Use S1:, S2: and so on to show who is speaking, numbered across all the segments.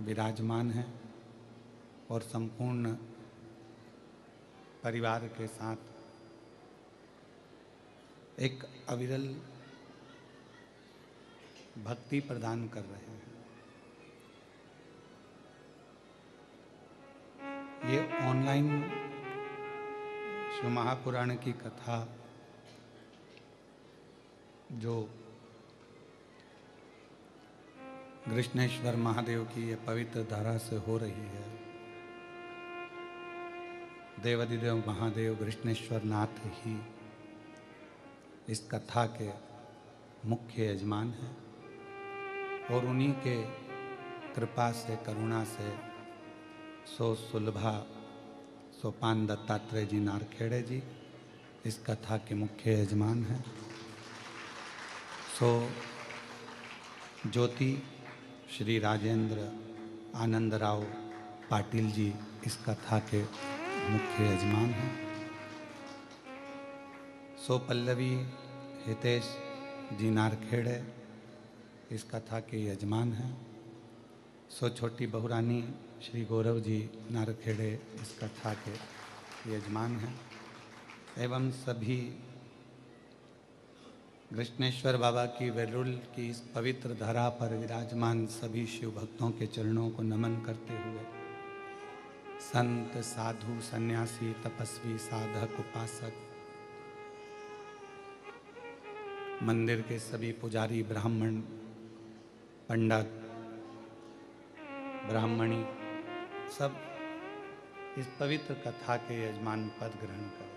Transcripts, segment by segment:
S1: विराजमान हैं और संपूर्ण परिवार के साथ एक अविरल भक्ति प्रदान कर रहे हैं। ये ऑनलाइन शिव महापुराण की कथा जो कृष्णेश्वर महादेव की ये पवित्र धारा से हो रही है, देवाधिदेव महादेव कृष्णेश्वर नाथ ही इस कथा के मुख्य यजमान हैं और उन्हीं के कृपा से, करुणा से सो सुलभा सोपान दत्तात्रेय जी नारखेड़े जी इस कथा के मुख्य यजमान हैं। सो ज्योति श्री राजेंद्र आनंदराव पाटिल जी इस कथा के मुख्य यजमान हैं। सो पल्लवी हितेश जी नारखेड़े इस कथा के यजमान हैं। सो छोटी बहुरानी श्री गौरव जी नारखेड़े इस कथा के यजमान हैं एवं सभी कृष्णेश्वर बाबा की वेरुल की इस पवित्र धरा पर विराजमान सभी शिव भक्तों के चरणों को नमन करते हुए संत, साधु, सन्यासी, तपस्वी, साधक, उपासक, मंदिर के सभी पुजारी, ब्राह्मण, पंडित, ब्राह्मणी सब इस पवित्र कथा के यजमान पद ग्रहण करें।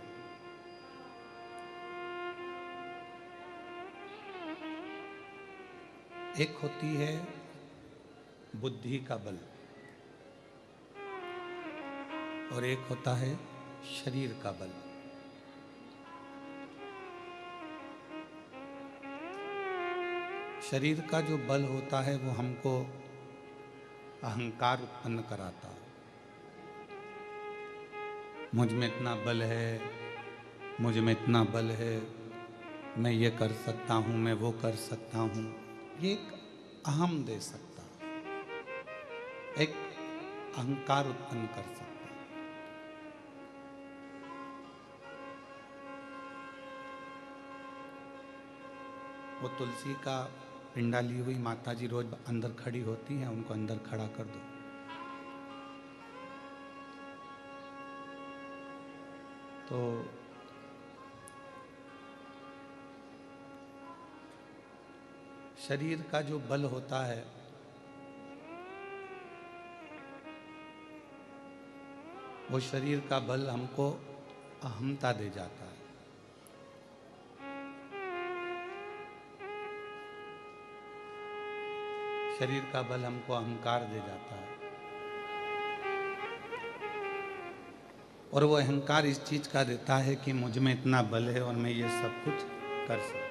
S1: एक होती है बुद्धि का बल और एक होता है शरीर का बल। शरीर का जो बल होता है वो हमको अहंकार उत्पन्न कराता है। मुझ में इतना बल है, मुझ में इतना बल है, मैं ये कर सकता हूँ, मैं वो कर सकता हूँ, ये एक अहम दे सकता है, एक अहंकार उत्पन्न कर सकता है। वो तुलसी का पिंडा ली हुई माता जी रोज अंदर खड़ी होती हैं, उनको अंदर खड़ा कर दो। तो शरीर का जो बल होता है वो शरीर का बल हमको अहमता दे जाता है। शरीर का बल हमको अहंकार दे जाता है और वो अहंकार इस चीज का देता है कि मुझ में इतना बल है और मैं ये सब कुछ कर सकता हूँ।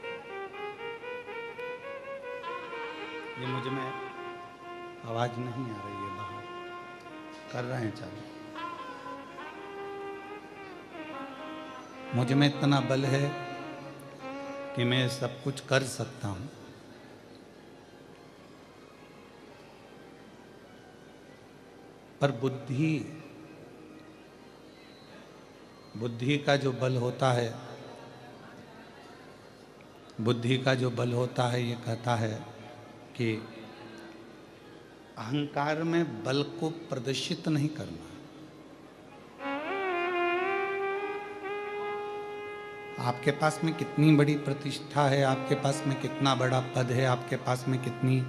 S1: ये मुझ में आवाज नहीं आ रही है, बाहर कर रहे हैं चालू। मुझ में इतना बल है कि मैं सब कुछ कर सकता हूँ, पर बुद्धि का जो बल होता है, बुद्धि का जो बल होता है ये कहता है कि अहंकार में बल को प्रदर्शित नहीं करना। आपके पास में कितनी बड़ी प्रतिष्ठा है, आपके पास में कितना बड़ा पद है, आपके पास में कितनी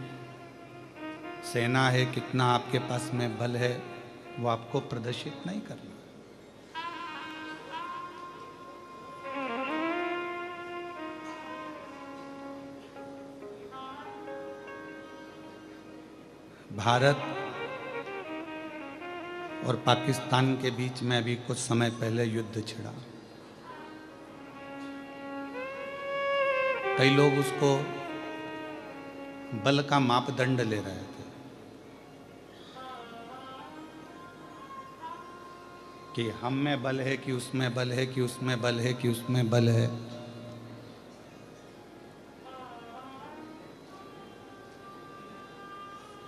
S1: सेना है, कितना आपके पास में बल है, वो आपको प्रदर्शित नहीं करना। भारत और पाकिस्तान के बीच में अभी कुछ समय पहले युद्ध छिड़ा। कई लोग उसको बल का मापदंड ले रहे थे कि हम में बल है कि उसमें बल है, कि उसमें बल है, कि उसमें बल है।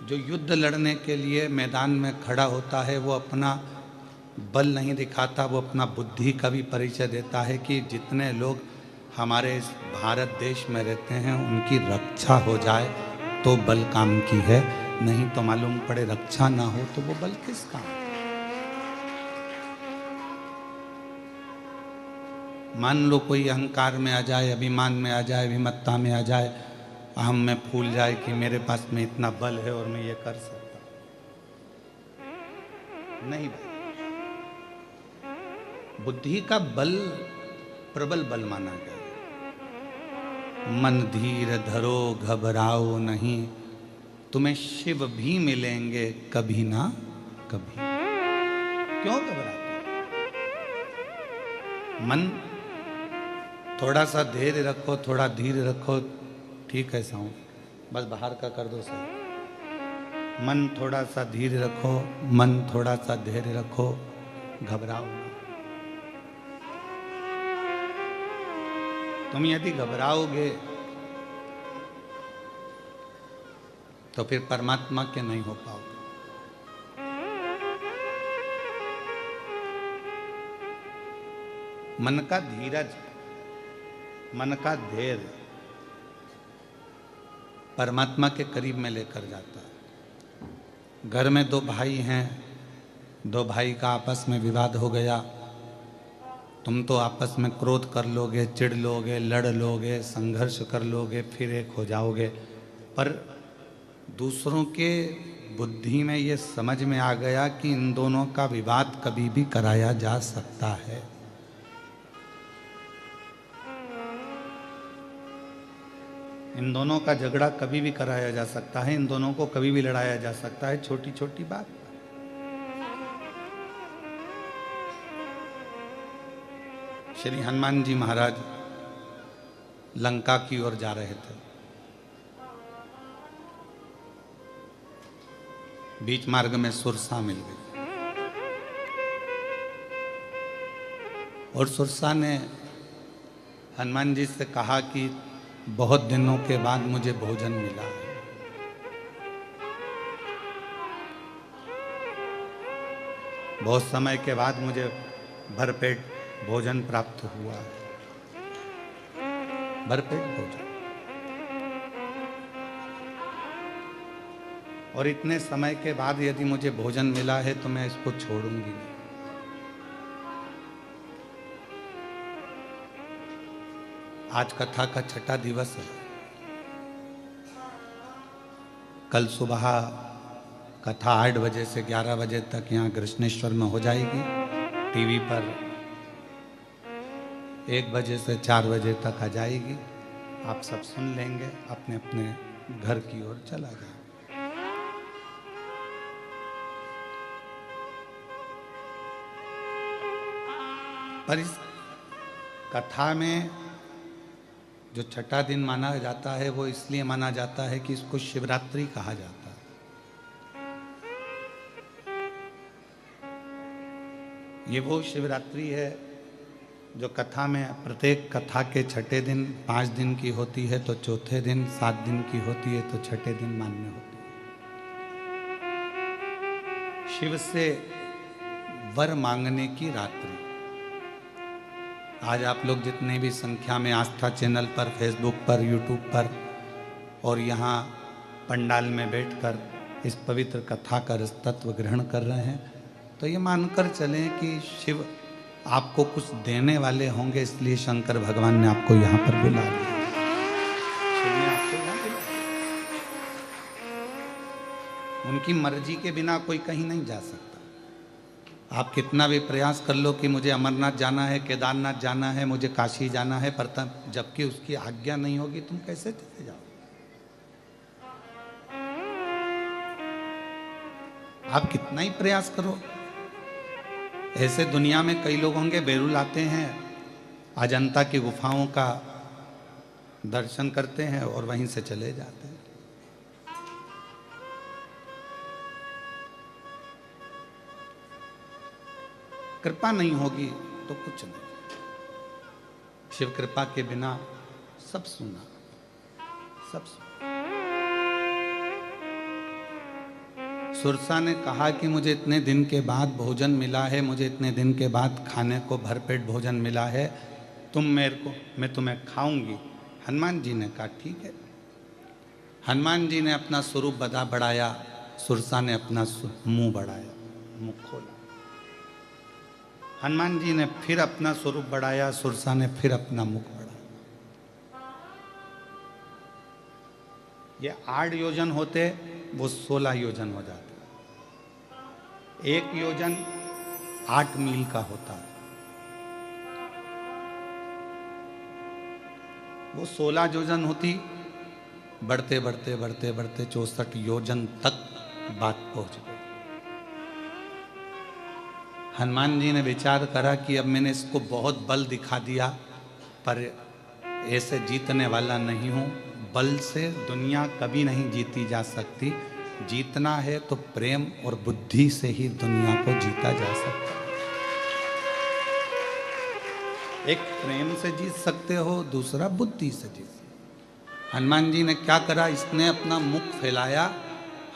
S1: जो युद्ध लड़ने के लिए मैदान में खड़ा होता है वो अपना बल नहीं दिखाता, वो अपना बुद्धि का भी परिचय देता है कि जितने लोग हमारे इस भारत देश में रहते हैं उनकी रक्षा हो जाए तो बल काम की है, नहीं तो मालूम पड़े रक्षा ना हो तो वो बल किस काम। मान लो कोई अहंकार में आ जाए, अभिमान में आ जाए, विमत्ता में आ जाए, अहम में फूल जाए कि मेरे पास में इतना बल है और मैं ये कर सकता नहीं। भाई बुद्धि का बल प्रबल बल माना गया। मन धीर धरो घबराओ नहीं, तुम्हें शिव भी मिलेंगे कभी ना कभी। क्यों घबराते? मन थोड़ा सा धैर्य रखो, थोड़ा धीर रखो, ठीक है साउंड, बस बाहर का कर दो सही। मन थोड़ा सा धीर रखो, मन थोड़ा सा धैर्य रखो, घबराओ ना। तुम यदि घबराओगे तो फिर परमात्मा के नहीं हो पाओगे। मन का धीरज, मन का धैर्य परमात्मा के करीब में लेकर जाता है। घर में दो भाई हैं, दो भाई का आपस में विवाद हो गया, तुम तो आपस में क्रोध कर लोगे, चिढ़ लोगे, लड़ लोगे, संघर्ष कर लोगे, फिर एक हो जाओगे। पर दूसरों के बुद्धि में ये समझ में आ गया कि इन दोनों का विवाद कभी भी कराया जा सकता है। इन दोनों का झगड़ा कभी भी कराया जा सकता है, इन दोनों को कभी भी लड़ाया जा सकता है, छोटी छोटी बात। श्री हनुमान जी महाराज लंका की ओर जा रहे थे। बीच मार्ग में सुरसा मिल गई और सुरसा ने हनुमान जी से कहा कि बहुत दिनों के बाद मुझे भोजन मिला है। बहुत समय के बाद मुझे भरपेट भोजन प्राप्त हुआ है। भरपेट भोजन, और इतने समय के बाद यदि मुझे भोजन मिला है तो मैं इसको छोड़ूंगी नहीं। आज कथा का छठा दिवस है। कल सुबह कथा 8 बजे से 11 बजे तक यहाँ कृष्णेश्वर में हो जाएगी। टीवी पर 1 बजे से 4 बजे तक आ जाएगी। आप सब सुन लेंगे, अपने अपने घर की ओर चला जाए। पर इस कथा में जो छठा दिन माना जाता है वो इसलिए माना जाता है कि इसको शिवरात्रि कहा जाता है। ये वो शिवरात्रि है जो कथा में प्रत्येक कथा के छठे दिन 5 दिन की होती है, तो चौथे दिन 7 दिन की होती है, तो छठे दिन मान्य होती है। शिव से वर मांगने की रात्रि। आज आप लोग जितने भी संख्या में आस्था चैनल पर, फेसबुक पर, यूट्यूब पर और यहाँ पंडाल में बैठकर इस पवित्र कथा का तत्व ग्रहण कर रहे हैं, तो ये मानकर चलें कि शिव आपको कुछ देने वाले होंगे, इसलिए शंकर भगवान ने आपको यहाँ पर बुला लिया। शिव ने आपको यहाँ बुलाया। उनकी मर्जी के बिना कोई कहीं नहीं जा सकता। आप कितना भी प्रयास कर लो कि मुझे अमरनाथ जाना है, केदारनाथ जाना है, मुझे काशी जाना है, पर तब जबकि उसकी आज्ञा नहीं होगी तुम कैसे चले जाओ? आप कितना ही प्रयास करो। ऐसे दुनिया में कई लोग होंगे, बेरुल आते हैं, अजंता की गुफाओं का दर्शन करते हैं और वहीं से चले जाते हैं। कृपा नहीं होगी तो कुछ नहीं। शिव कृपा के बिना सब सुना, सब सुना। सुरसा ने कहा कि मुझे इतने दिन के बाद भोजन मिला है, मुझे इतने दिन के बाद खाने को भरपेट भोजन मिला है, तुम मेरे को, मैं तुम्हें खाऊंगी। हनुमान जी ने कहा ठीक है। हनुमान जी ने अपना स्वरूप बढ़ाया, सुरसा ने अपना मुंह बढ़ाया, मुंह खोला। हनुमान जी ने फिर अपना स्वरूप बढ़ाया, सुरसा ने फिर अपना मुख बढ़ाया। ये 8 योजन होते, वो 16 योजन हो जाते। 1 योजन 8 मील का होता है, वो 16 योजन होती। बढ़ते बढ़ते बढ़ते बढ़ते 64 योजन तक बात पहुंच गई। हनुमान जी ने विचार करा कि अब मैंने इसको बहुत बल दिखा दिया, पर ऐसे जीतने वाला नहीं हूं। बल से दुनिया कभी नहीं जीती जा सकती। जीतना है तो प्रेम और बुद्धि से ही दुनिया को जीता जा सकता है। एक प्रेम से जीत सकते हो, दूसरा बुद्धि से जीत सकते हो। हनुमान जी ने क्या करा, इसने अपना मुख फैलाया।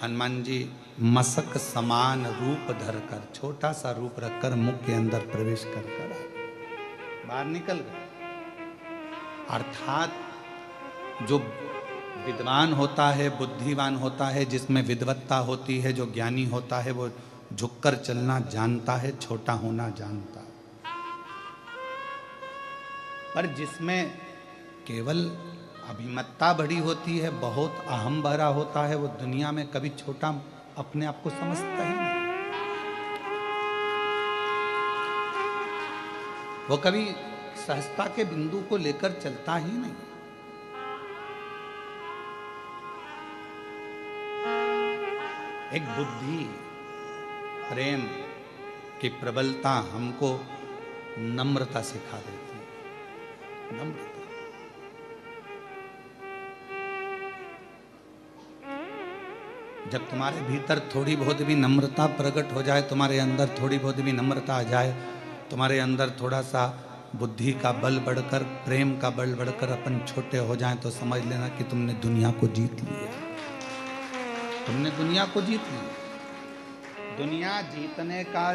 S1: हनुमान जी मशक समान रूप धरकर, छोटा सा रूप रखकर मुख के अंदर प्रवेश कर बाहर निकल गए। अर्थात जो विद्वान होता है, बुद्धिमान होता है, जिसमें विद्वत्ता होती है, जो ज्ञानी होता है, वो झुककर चलना जानता है, छोटा होना जानता है। पर जिसमें केवल अभिमत्ता बड़ी होती है, बहुत अहम भरा होता है, वो दुनिया में कभी छोटा अपने आप को समझता ही नहीं। वो कभी सहजता के बिंदु को लेकर चलता ही नहीं। एक बुद्धि, प्रेम की प्रबलता हमको नम्रता सिखा देती है। नम्रता, जब तुम्हारे भीतर थोड़ी बहुत भी नम्रता प्रकट हो जाए, तुम्हारे अंदर थोड़ी बहुत भी नम्रता आ जाए, तुम्हारे अंदर थोड़ा सा बुद्धि का बल बढ़कर, प्रेम का बल बढ़कर अपन छोटे हो जाएं, तो समझ लेना कि तुमने दुनिया को जीत लिया। तुमने दुनिया को जीत लिया। दुनिया जीतने का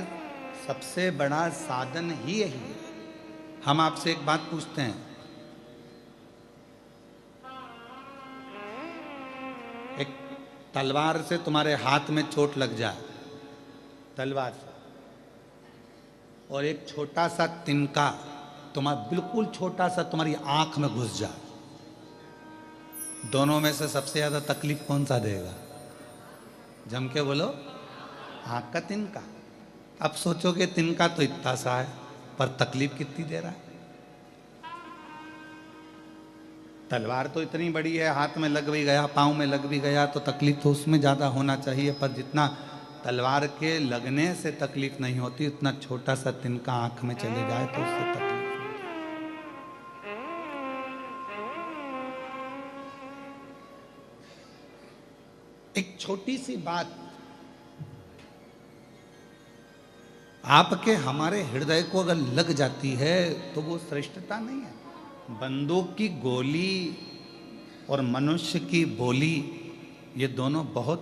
S1: सबसे बड़ा साधन ही यही है। हम आपसे एक बात पूछते हैं, एक तलवार से तुम्हारे हाथ में चोट लग जाए, तलवार से, और एक छोटा सा तिनका तुम्हारा बिल्कुल छोटा सा तुम्हारी आंख में घुस जाए, दोनों में से सबसे ज्यादा तकलीफ कौन सा देगा? जम के बोलो, आंख का तिनका। अब सोचोगे तिनका तो इतना सा है, पर तकलीफ कितनी दे रहा है। तलवार तो इतनी बड़ी है, हाथ में लग भी गया, पाँव में लग भी गया, तो तकलीफ तो उसमें ज़्यादा होना चाहिए, पर जितना तलवार के लगने से तकलीफ नहीं होती, उतना छोटा सा तिनका आंख में चले जाए तो उससे तकलीफ होती। एक छोटी सी बात आपके हमारे हृदय को अगर लग जाती है तो वो श्रेष्ठता नहीं है। बंदूक की गोली और मनुष्य की बोली, ये दोनों बहुत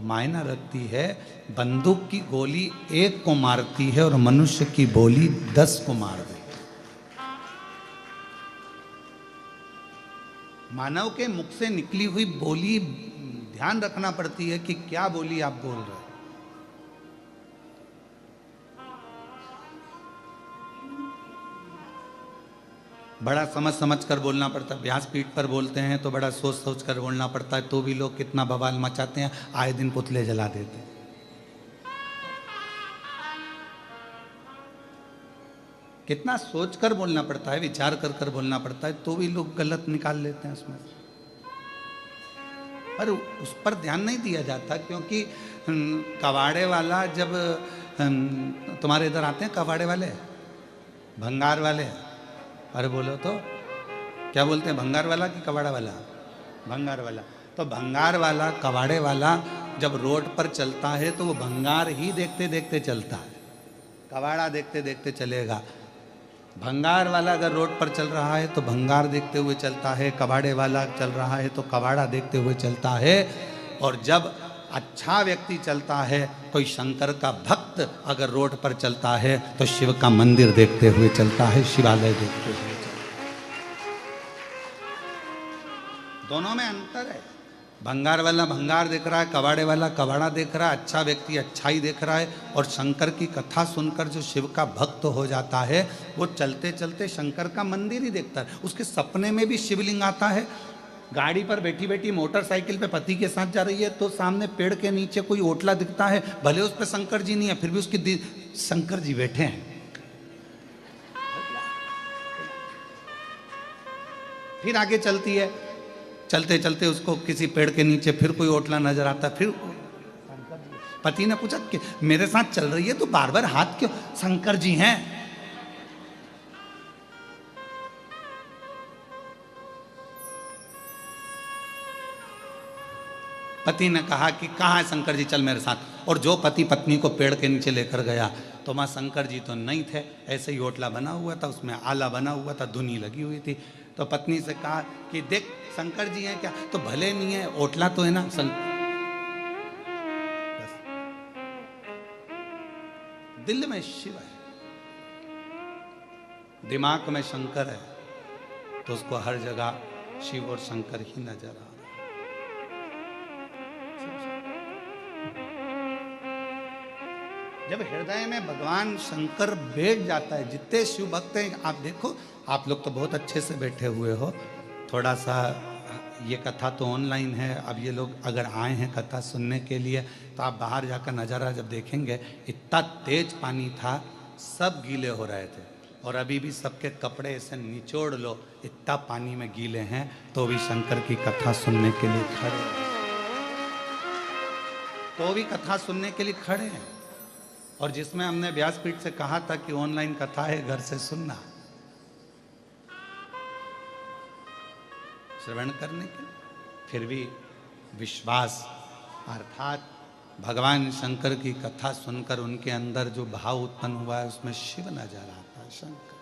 S1: मायना रखती है। बंदूक की गोली 1 को मारती है और मनुष्य की बोली 10 को मार देती है। मानव के मुख से निकली हुई बोली ध्यान रखना पड़ती है कि क्या बोली आप बोल रहे हो। बड़ा समझ समझ कर बोलना पड़ता है। व्यास पीठ पर बोलते हैं तो बड़ा सोच सोच कर बोलना पड़ता है, तो भी लोग कितना बवाल मचाते हैं, आए दिन पुतले जला देते हैं। कितना सोच कर बोलना पड़ता है, विचार कर कर बोलना पड़ता है, तो भी लोग गलत निकाल लेते हैं उसमें। पर उस पर ध्यान नहीं दिया जाता, क्योंकि कबाड़े वाला जब तुम्हारे इधर आते हैं, कबाड़े वाले, भंगार वाले, अरे बोलो तो क्या बोलते हैं, भंगार वाला कि कबाड़ा वाला? भंगार वाला। तो भंगार वाला, कबाड़े वाला जब रोड पर चलता है तो वो भंगार ही देखते देखते चलता है, कबाड़ा देखते देखते चलेगा। भंगार वाला अगर रोड पर चल रहा है तो भंगार देखते हुए चलता है, कबाड़े वाला चल रहा है तो कबाड़ा देखते हुए चलता है। और जब अच्छा व्यक्ति चलता है, कोई शंकर का भक्त अगर रोड पर चलता है तो शिव का मंदिर देखते हुए चलता है, शिवालय देखते हुए चलता है। दोनों में अंतर है। भंगार वाला भंगार देख रहा है, कबाड़े वाला कबाड़ा देख रहा है, अच्छा व्यक्ति अच्छाई देख रहा है। और शंकर की कथा सुनकर जो शिव का भक्त हो जाता है वो चलते चलते शंकर का मंदिर ही देखता है। उसके सपने में भी शिवलिंग आता है। गाड़ी पर बैठी बैठी मोटरसाइकिल पे पति के साथ जा रही है तो सामने पेड़ के नीचे कोई ओटला दिखता है, भले उस पर शंकर जी नहीं है, फिर भी उसकी शंकर जी बैठे हैं। फिर आगे चलती है, चलते चलते उसको किसी पेड़ के नीचे फिर कोई ओटला नजर आता है। फिर पति ने पूछा कि मेरे साथ चल रही है तो बार बार हाथ क्यों? शंकर जी हैं। पति ने कहा कि कहाँ है शंकर जी, चल मेरे साथ। और जो पति पत्नी को पेड़ के नीचे लेकर गया तो वहाँ शंकर जी तो नहीं थे, ऐसे ही ओटला बना हुआ था, उसमें आला बना हुआ था, धुनी लगी हुई थी। तो पत्नी से कहा कि देख शंकर जी हैं क्या? तो भले नहीं है, ओटला तो है ना। दिल में शिव है, दिमाग में शंकर है, तो उसको हर जगह शिव और शंकर ही नजर आ रहा है। जब हृदय में भगवान शंकर बैठ जाता है, जितने शिव भक्त हैं आप देखो, आप लोग तो बहुत अच्छे से बैठे हुए हो। थोड़ा सा ये कथा तो ऑनलाइन है, अब ये लोग अगर आए हैं कथा सुनने के लिए तो आप बाहर जाकर नज़ारा जब देखेंगे, इतना तेज पानी था, सब गीले हो रहे थे। और अभी भी सबके कपड़े ऐसे निचोड़ लो, इतना पानी में गीले हैं, तो भी शंकर की कथा सुनने के लिए खड़े हैं, तो भी कथा सुनने के लिए खड़े हैं। और जिसमें हमने व्यासपीठ से कहा था कि ऑनलाइन कथा है, घर से सुनना, श्रवण करने के लिए, फिर भी विश्वास अर्थात भगवान शंकर की कथा सुनकर उनके अंदर जो भाव उत्पन्न हुआ है उसमें शिव नजर आता है, शंकर।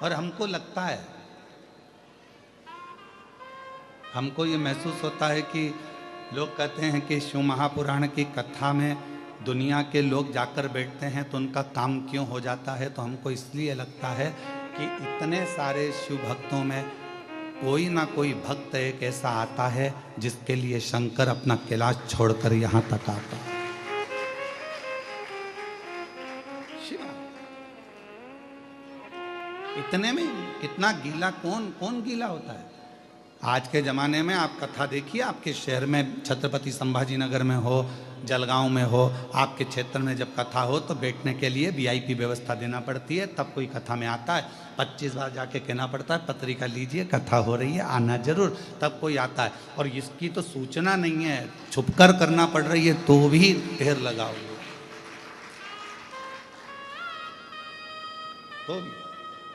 S1: और हमको लगता है, हमको ये महसूस होता है कि लोग कहते हैं कि शिव महापुराण की कथा में दुनिया के लोग जाकर बैठते हैं तो उनका काम क्यों हो जाता है। तो हमको इसलिए लगता है कि इतने सारे शिव भक्तों में कोई ना कोई भक्त एक ऐसा आता है जिसके लिए शंकर अपना कैलाश छोड़कर यहाँ तक आता है। शिवा इतने में कितना गीला, कौन कौन गीला होता है। आज के ज़माने में आप कथा देखिए, आपके शहर में छत्रपति संभाजी नगर में हो, जलगांव में हो, आपके क्षेत्र में जब कथा हो तो बैठने के लिए वीआईपी व्यवस्था देना पड़ती है, तब कोई कथा में आता है। 25 बार जाके कहना पड़ता है पत्रिका लीजिए, कथा हो रही है, आना जरूर, तब कोई आता है। और इसकी तो सूचना नहीं है, छुपकर करना पड़ रही है तो भी ढेर लगा हुआ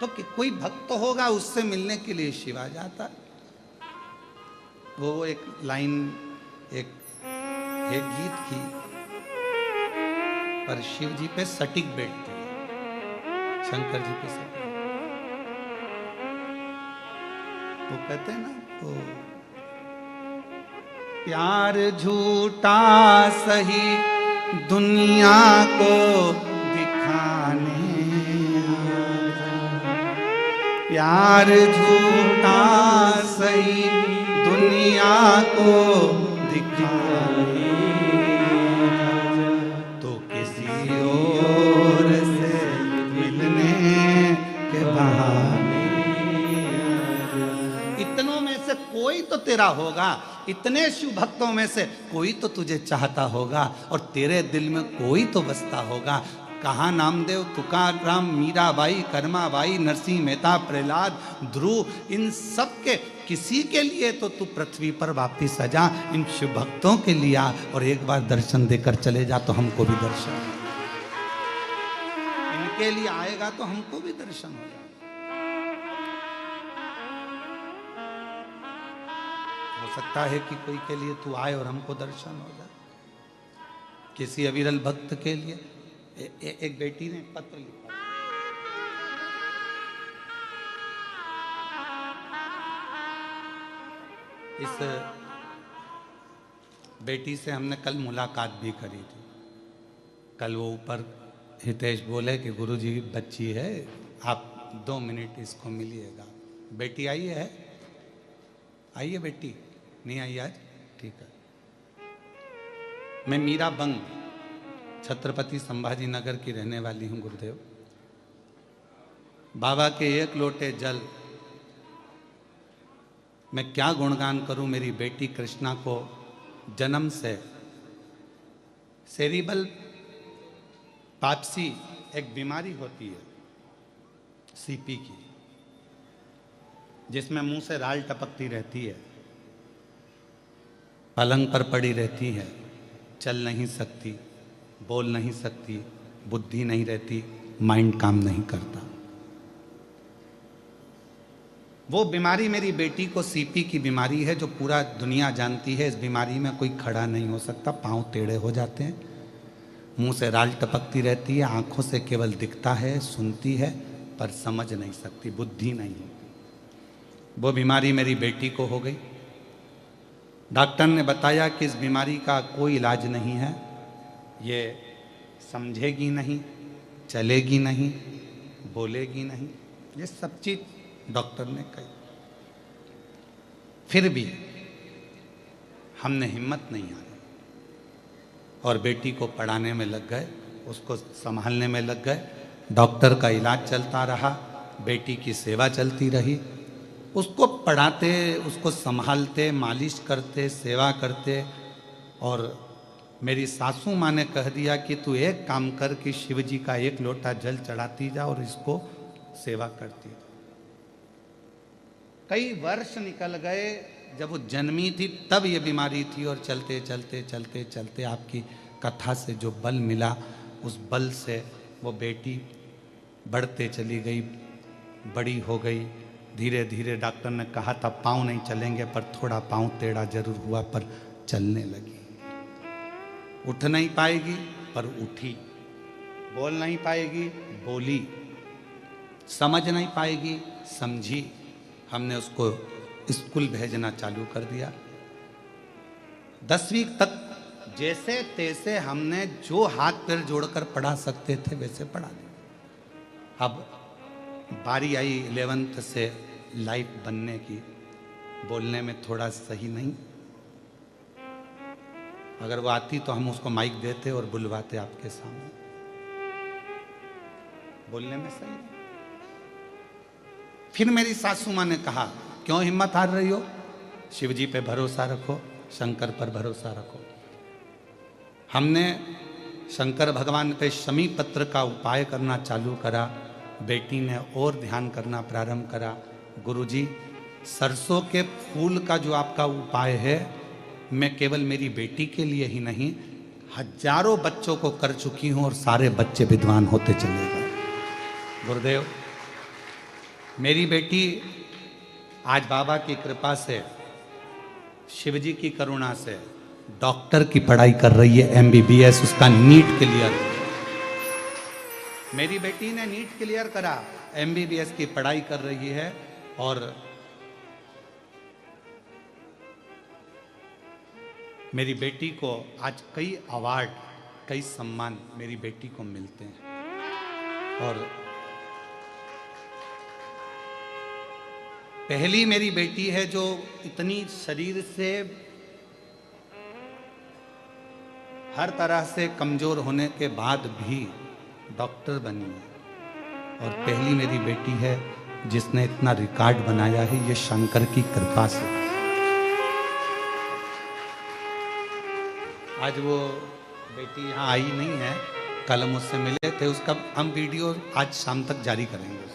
S1: तो कोई भक्त होगा उससे मिलने के लिए शिव आ जाता है। वो एक लाइन एक गीत की, पर शिव जी पे सटीक बैठती है, शंकर जी पे सटीक। वो कहते हैं ना, तो प्यार झूठा सही दुनिया को दिखाने, प्यार झूठा सही दुनिया को दिखाने, तो किसी और से मिलने के बहाने। इतनों में से कोई तो तेरा होगा, इतने शिव भक्तों में से कोई तो तुझे चाहता होगा और तेरे दिल में कोई तो बसता होगा। कहाँ नामदेव, तुकाराम, मीराबाई, कर्माबाई, नरसिंह मेहता, प्रहलाद, ध्रुव, इन सब के किसी के लिए तो तू पृथ्वी पर वापिस आ जा, इन शिव भक्तों के लिए आ और एक बार दर्शन देकर चले जा, तो हमको भी दर्शन, इनके लिए आएगा तो हमको भी दर्शन होगा। हो सकता है कि कोई के लिए तू आए और हमको दर्शन हो जाए। किसी अविरल भक्त के लिए एक बेटी ने पत्र लिखा, इस बेटी से हमने कल मुलाकात भी करी थी। कल वो ऊपर हितेश बोले कि गुरुजी बच्ची है, आप 2 मिनट इसको मिलिएगा। बेटी आई है? आइए बेटी, नहीं आई आज? ठीक है। मैं मीरा बंग, छत्रपति संभाजी नगर की रहने वाली हूँ गुरुदेव। बाबा के एक लोटे जल मैं क्या गुणगान करूं। मेरी बेटी कृष्णा को जन्म से सेरिबल पाप्सी एक बीमारी होती है सीपी की, जिसमें मुंह से राल टपकती रहती है, पलंग पर पड़ी रहती है, चल नहीं सकती, बोल नहीं सकती, बुद्धि नहीं रहती, माइंड काम नहीं करता। वो बीमारी मेरी बेटी को सीपी की बीमारी है, जो पूरा दुनिया जानती है। इस बीमारी में कोई खड़ा नहीं हो सकता, पांव टेढ़े हो जाते हैं, मुंह से राल टपकती रहती है, आंखों से केवल दिखता है, सुनती है, पर समझ नहीं सकती, बुद्धि नहीं होती। वो बीमारी मेरी बेटी को हो गई। डॉक्टर ने बताया कि इस बीमारी का कोई इलाज नहीं है, ये समझेगी नहीं, चलेगी नहीं, बोलेगी नहीं, ये सब चीज डॉक्टर ने कही। फिर भी हमने हिम्मत नहीं हारी और बेटी को पढ़ाने में लग गए, उसको संभालने में लग गए। डॉक्टर का इलाज चलता रहा, बेटी की सेवा चलती रही, उसको पढ़ाते, उसको संभालते, मालिश करते, सेवा करते। और मेरी सासू माँ ने कह दिया कि तू एक काम कर कि शिव जी का 1 लोटा जल चढ़ाती जा और इसको सेवा करती जा। कई वर्ष निकल गए। जब वो जन्मी थी तब ये बीमारी थी, और चलते चलते चलते चलते आपकी कथा से जो बल मिला, उस बल से वो बेटी बढ़ते चली गई, बड़ी हो गई। धीरे धीरे डॉक्टर ने कहा था पाँव नहीं चलेंगे, पर थोड़ा पाँव टेढ़ा जरूर हुआ, पर चलने लगी। उठ नहीं पाएगी पर उठी, बोल नहीं पाएगी बोली, समझ नहीं पाएगी समझी। हमने उसको स्कूल भेजना चालू कर दिया। 10वीं तक जैसे तैसे हमने जो हाथ पैर जोड़कर पढ़ा सकते थे वैसे पढ़ा दिया। अब बारी आई 11th से लाइफ बनने की। बोलने में थोड़ा सही नहीं, अगर वो आती तो हम उसको माइक देते और बुलवाते आपके सामने। बोलने में सही नहीं। फिर मेरी सासू माँ ने कहा क्यों हिम्मत हार रही हो, शिव जी पे भरोसा रखो, शंकर पर भरोसा रखो। हमने शंकर भगवान पे शमी पत्र का उपाय करना चालू करा। बेटी ने और ध्यान करना प्रारंभ करा। गुरुजी, सरसों के फूल का जो आपका उपाय है, मैं केवल मेरी बेटी के लिए ही नहीं, हजारों बच्चों को कर चुकी हूं और सारे बच्चे विद्वान होते चले गए। गुरुदेव, मेरी बेटी आज बाबा की कृपा से, शिव जी की करुणा से डॉक्टर की पढ़ाई कर रही है, MBBS, उसका नीट क्लियर। मेरी बेटी ने नीट क्लियर करा, MBBS की पढ़ाई कर रही है। और मेरी बेटी को आज कई अवार्ड, कई सम्मान मेरी बेटी को मिलते हैं। और पहली मेरी बेटी है जो इतनी शरीर से हर तरह से कमजोर होने के बाद भी डॉक्टर बनी है। और पहली मेरी बेटी है जिसने इतना रिकॉर्ड बनाया है, ये शंकर की कृपा से। आज वो बेटी यहाँ आई नहीं है, कल हम उससे मिले थे, उसका हम वीडियो आज शाम तक जारी करेंगे उसको।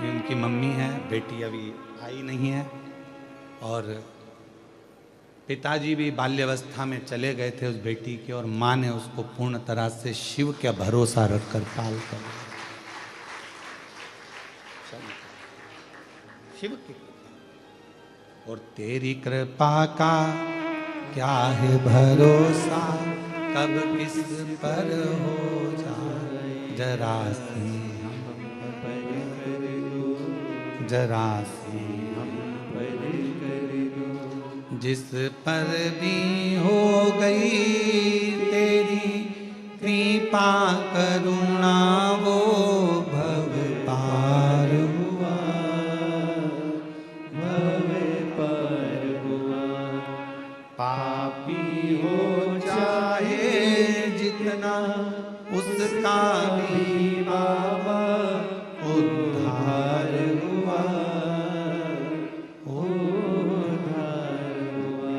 S1: उनकी मम्मी है, बेटी अभी आई नहीं है। और पिताजी भी बाल्यावस्था में चले गए थे उस बेटी के, और माँ ने उसको पूर्ण तरह से शिव का भरोसा रखकर पाल कर। शिव की कृपा। और तेरी कृपा का क्या है भरोसा, कब किस पर हो जाए जरा सी हम पर कर दो, जरा सी हम पर कर दो। जिस पर भी हो गई तेरी कृपा करुणा, वो भव पार हुआ, भव पार हुआ। पापी हो चाहे जितना, उसका भी बाबा उद्धार हुआ, उद्धार हुआ।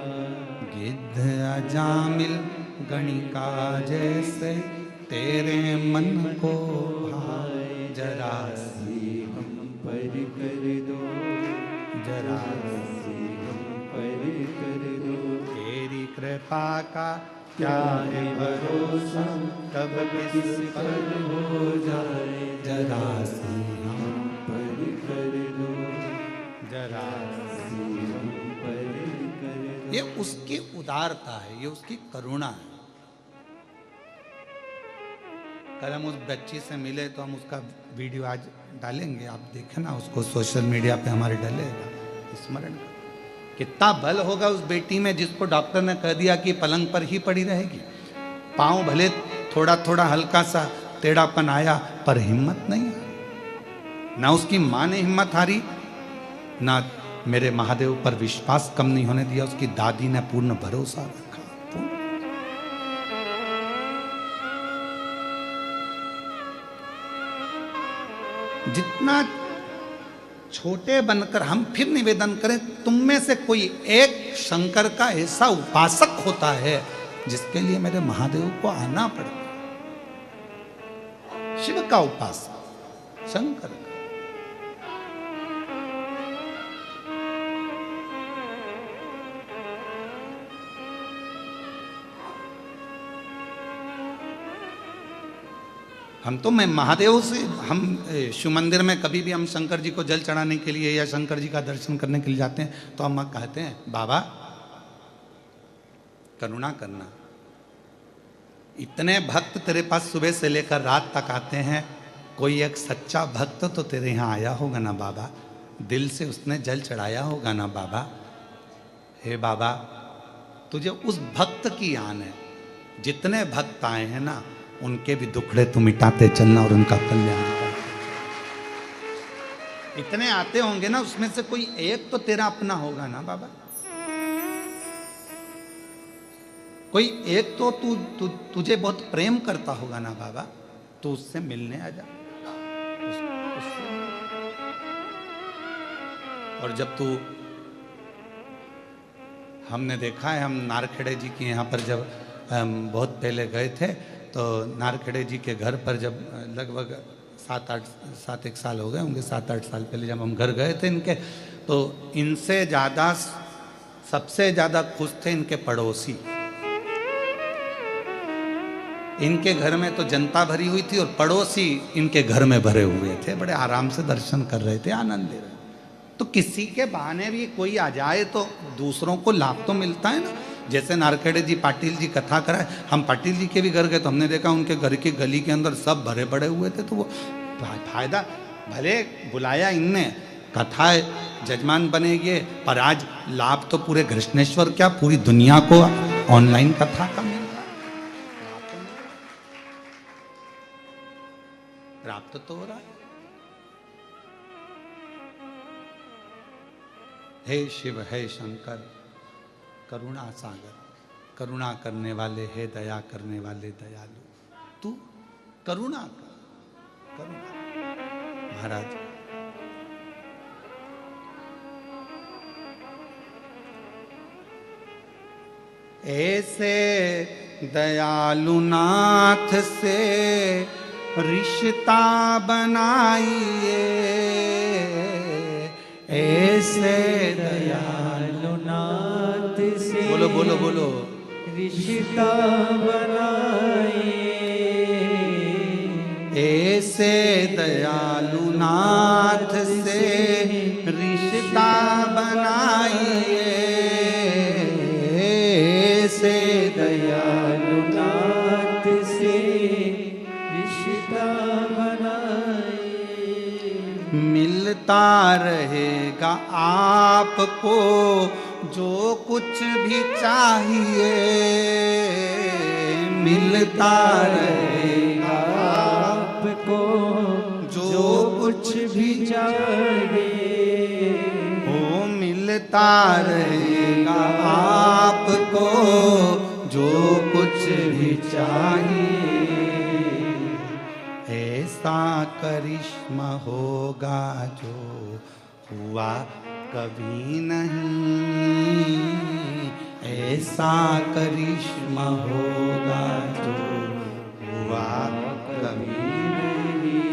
S1: गिद्ध अजामिल गणिका जैसे तेरे मन को भाए, जरा सी हम पर कर दो, जरा सी हम पर कर दो। तेरी कृपा का क्या है भरोसा, कब किस पर हो जाए जरा सी हम पर कर दो, जरा सी हम पर कर दो। ये उसकी उदारता है, ये उसकी करुणा है। कल हम उस बच्ची से मिले तो हम उसका वीडियो आज डालेंगे, आप देखें ना उसको, सोशल मीडिया पे हमारे डलेगा, स्मरण कर। कितना बल होगा उस बेटी में जिसको डॉक्टर ने कह दिया कि पलंग पर ही पड़ी रहेगी। पाँव भले थोड़ा थोड़ा हल्का सा टेढ़ापन आया, पर हिम्मत नहीं आई। ना उसकी माँ ने हिम्मत हारी, ना मेरे महादेव पर विश्वास कम नहीं होने दिया, उसकी दादी ने पूर्ण भरोसा रखा। जितना छोटे बनकर हम फिर निवेदन करें, तुम में से कोई एक शंकर का ऐसा उपासक होता है जिसके लिए मेरे महादेव को आना पड़ता। शिव का उपासक, शंकर का। हम तो मैं महादेव से, हम शिव मंदिर में कभी भी हम शंकर जी को जल चढ़ाने के लिए या शंकर जी का दर्शन करने के लिए जाते हैं तो हम कहते हैं बाबा करुणा करना। इतने भक्त तेरे पास सुबह से लेकर रात तक आते हैं, कोई एक सच्चा भक्त तो तेरे यहाँ आया होगा ना बाबा, दिल से उसने जल चढ़ाया होगा ना बाबा। हे बाबा तुझे उस भक्त की आन है। जितने भक्त आए हैं ना उनके भी दुखड़े तू मिटाते चलना और उनका कल्याण कर। इतने आते होंगे ना, उसमें से कोई एक तो तेरा अपना होगा ना बाबा। कोई एक तो तुझे बहुत प्रेम करता होगा ना बाबा, तो उससे मिलने आ जा। और जब तू, हमने देखा है, हम नारखेड़े जी के यहाँ पर जब बहुत पहले गए थे तो नारखेड़े जी के घर पर जब लगभग 7-8 साल हो गए होंगे, 7-8 साल पहले जब हम घर गए थे इनके, तो इनसे ज़्यादा सबसे ज़्यादा खुश थे इनके पड़ोसी। इनके घर में तो जनता भरी हुई थी और पड़ोसी इनके घर में भरे हुए थे, बड़े आराम से दर्शन कर रहे थे, आनंद ले रहे। तो किसी के बहाने भी कोई आ जाए तो दूसरों को लाभ तो मिलता है ना। जैसे नारखेड़े जी पाटिल जी कथा कराए, हम पाटिल जी के भी घर गए तो हमने देखा उनके घर की गली के अंदर सब भरे पड़े हुए थे। तो वो फायदा, भले बुलाया इनने, कथा जजमान बनेंगे, पर आज लाभ तो पूरे कृष्णेश्वर क्या पूरी दुनिया को ऑनलाइन कथा का मिल रहा है, प्राप्त तो हो रहा है। हे शिव, हे शंकर, करुणा सागर, करुणा करने वाले, हे दया करने वाले दयालु, तू करुणा कर, करुणा। महाराज ऐसे दयालु नाथ से रिश्ता बनाइए, ऐसे दयालु नाथ से, बोलो बोलो बोलो, रिश्ता बनाइए, ऐसे दयालु नाथ से रिश्ता मिलता रहेगा आपको जो कुछ भी चाहिए, मिलता रहेगा
S2: आपको जो कुछ भी चाहिए,
S1: ओ मिलता रहेगा आपको जो कुछ भी चाहिए। ऐसा करिश्मा होगा जो हुआ कभी नहीं, ऐसा करिश्मा होगा जो हुआ कभी नहीं।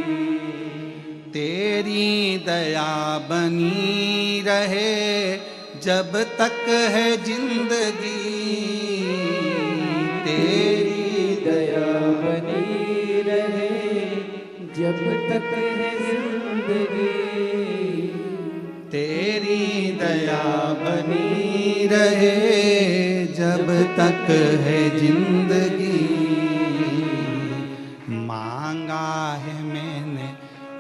S1: तेरी दया बनी रहे जब तक है जिंदगी, तेरी
S2: दया बनी रहे जब तक है जिंदगी,
S1: तेरी दया बनी रहे जब तक है जिंदगी। मांगा है मैंने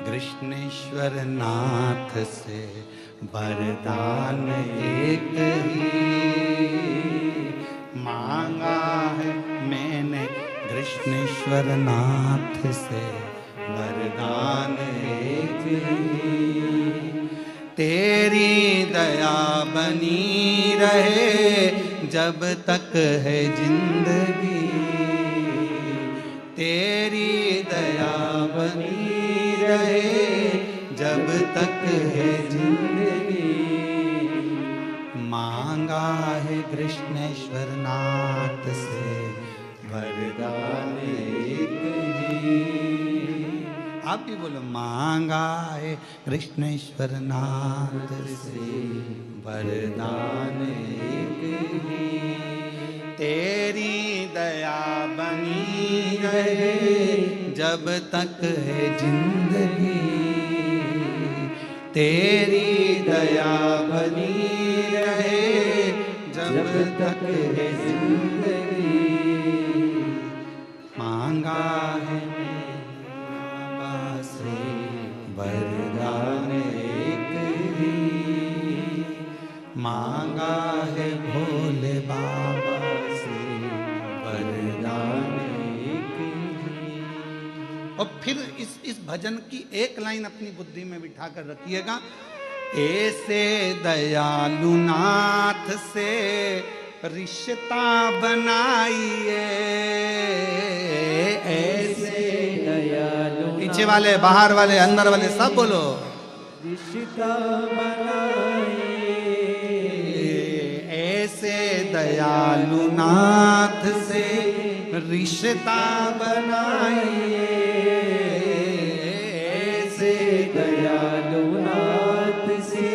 S1: कृष्णेश्वर नाथ से वरदान एक ही, मांगा है मैंने कृष्णेश्वर नाथ से वरदान एक ही। तेरी दया बनी रहे जब तक है जिंदगी, तेरी दया बनी रहे जब तक है जिंदगी। मांगा है कृष्णेश्वर नाथ से वरदान एक ही। आप भी बोलो, मांगा है कृष्णेश्वर नाथ से वरदान एक ही। तेरी दया बनी रहे जब तक है जिंदगी, तेरी दया बनी रहे जब तक है जिंदगी। मांगा है बाबा से वरदान एक ही, मांगा है भोले बाबा से वरदान एक ही। और फिर इस भजन की एक लाइन अपनी बुद्धि में बिठा कर रखिएगा, ऐसे दयालु नाथ से रिश्ता बनाइए, ऐसे
S2: दयालु
S1: पीछे वाले, बाहर वाले, अंदर वाले सब बोलो,
S2: रिश्ता बनाइए,
S1: ऐसे दयालु नाथ से रिश्ता बनाइए, ऐसे
S2: दयालु नाथ से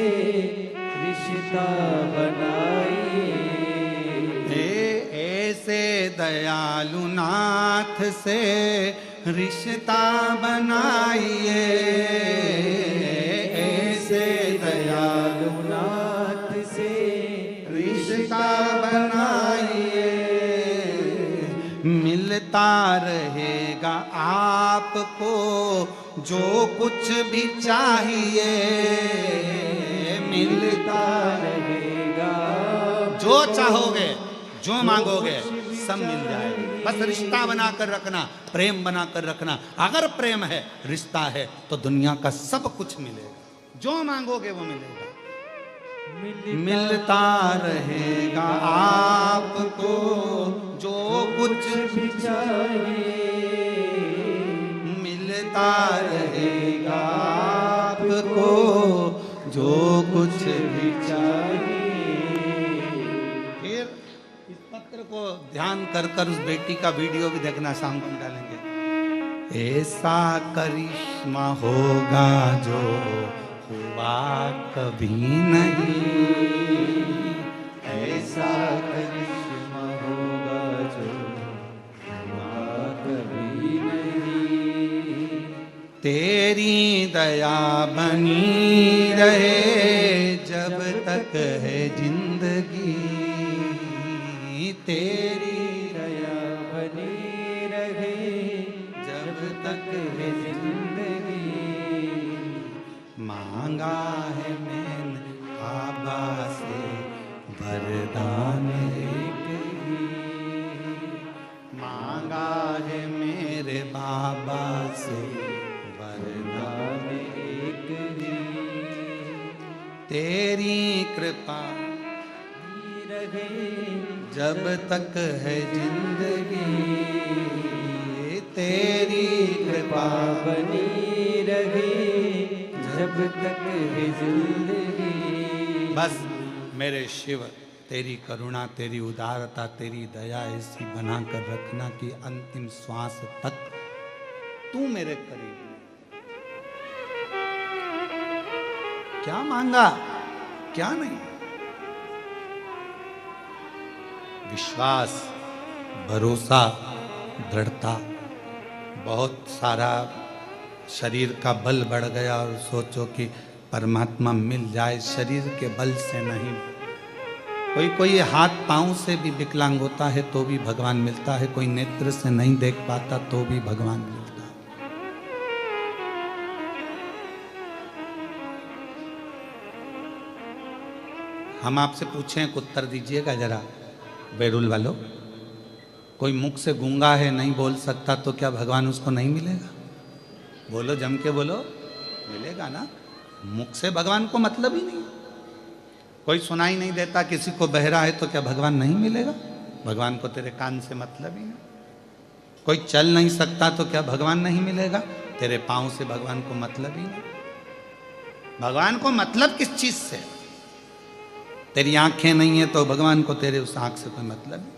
S2: रिश्ता बनाइए,
S1: ऐसे दयालु नाथ से रिश्ता बनाइए, ऐसे दयालु
S2: नाथ से
S1: रिश्ता बनाइए। मिलता रहेगा आपको जो कुछ भी चाहिए, मिलता
S2: रहेगा
S1: जो चाहोगे, जो मांगोगे सब मिल जाएगा। बस रिश्ता बना कर रखना, प्रेम बना कर रखना। अगर प्रेम है, रिश्ता है, तो दुनिया का सब कुछ मिलेगा, जो मांगोगे वो मिलेगा। मिलता रहेगा आपको जो कुछ
S2: भी चाहिए,
S1: मिलता रहेगा आपको जो कुछ भी चाहिए। फिर इस पत्र को ध्यान कर कर उस बेटी का वीडियो भी देखना, शाम को हम डालेंगे। ऐसा करिश्मा होगा जो हुआ कभी नहीं, ऐसा करिश्मा होगा जो हुआ कभी नहीं। तेरी दया बनी रहे जब तक है जिंदगी, तेरी
S2: दया बनी रहे
S1: जब तक है जिंदगी। माँ मांगा है मैंने बाबा से वरदान एक ही, मांगा है मेरे बाबा से वरदान एक ही, तेरी कृपा
S2: रहे
S1: जब तक है जिंदगी, तेरी कृपा
S2: बनी रहे जब तक है जिंदगी।
S1: बस मेरे शिव तेरी करुणा, तेरी उदारता, तेरी दया ऐसी बना कर रखना कि अंतिम श्वास तक तू मेरे करीब। क्या मांगा क्या नहीं, विश्वास, भरोसा, दृढ़ता, बहुत सारा शरीर का बल बढ़ गया और सोचो कि परमात्मा मिल जाए, शरीर के बल से नहीं। कोई हाथ पांव से भी विकलांग होता है तो भी भगवान मिलता है, कोई नेत्र से नहीं देख पाता तो भी भगवान मिलता है। हम आपसे पूछें, एक उत्तर दीजिएगा जरा बैरुल वालों। कोई मुख से गूंगा है, नहीं बोल सकता, तो क्या भगवान उसको नहीं मिलेगा? बोलो, जम के बोलो, मिलेगा ना। मुख से भगवान को मतलब ही नहीं। कोई सुनाई नहीं देता, किसी को बहरा है, तो क्या भगवान नहीं मिलेगा? भगवान को तेरे कान से मतलब ही नहीं। कोई चल नहीं सकता तो क्या भगवान नहीं मिलेगा? तेरे पांव से भगवान को मतलब ही नहीं। भगवान को मतलब किस चीज से? तेरी आंखें नहीं है तो भगवान को तेरे उस आंख से कोई मतलब नहीं।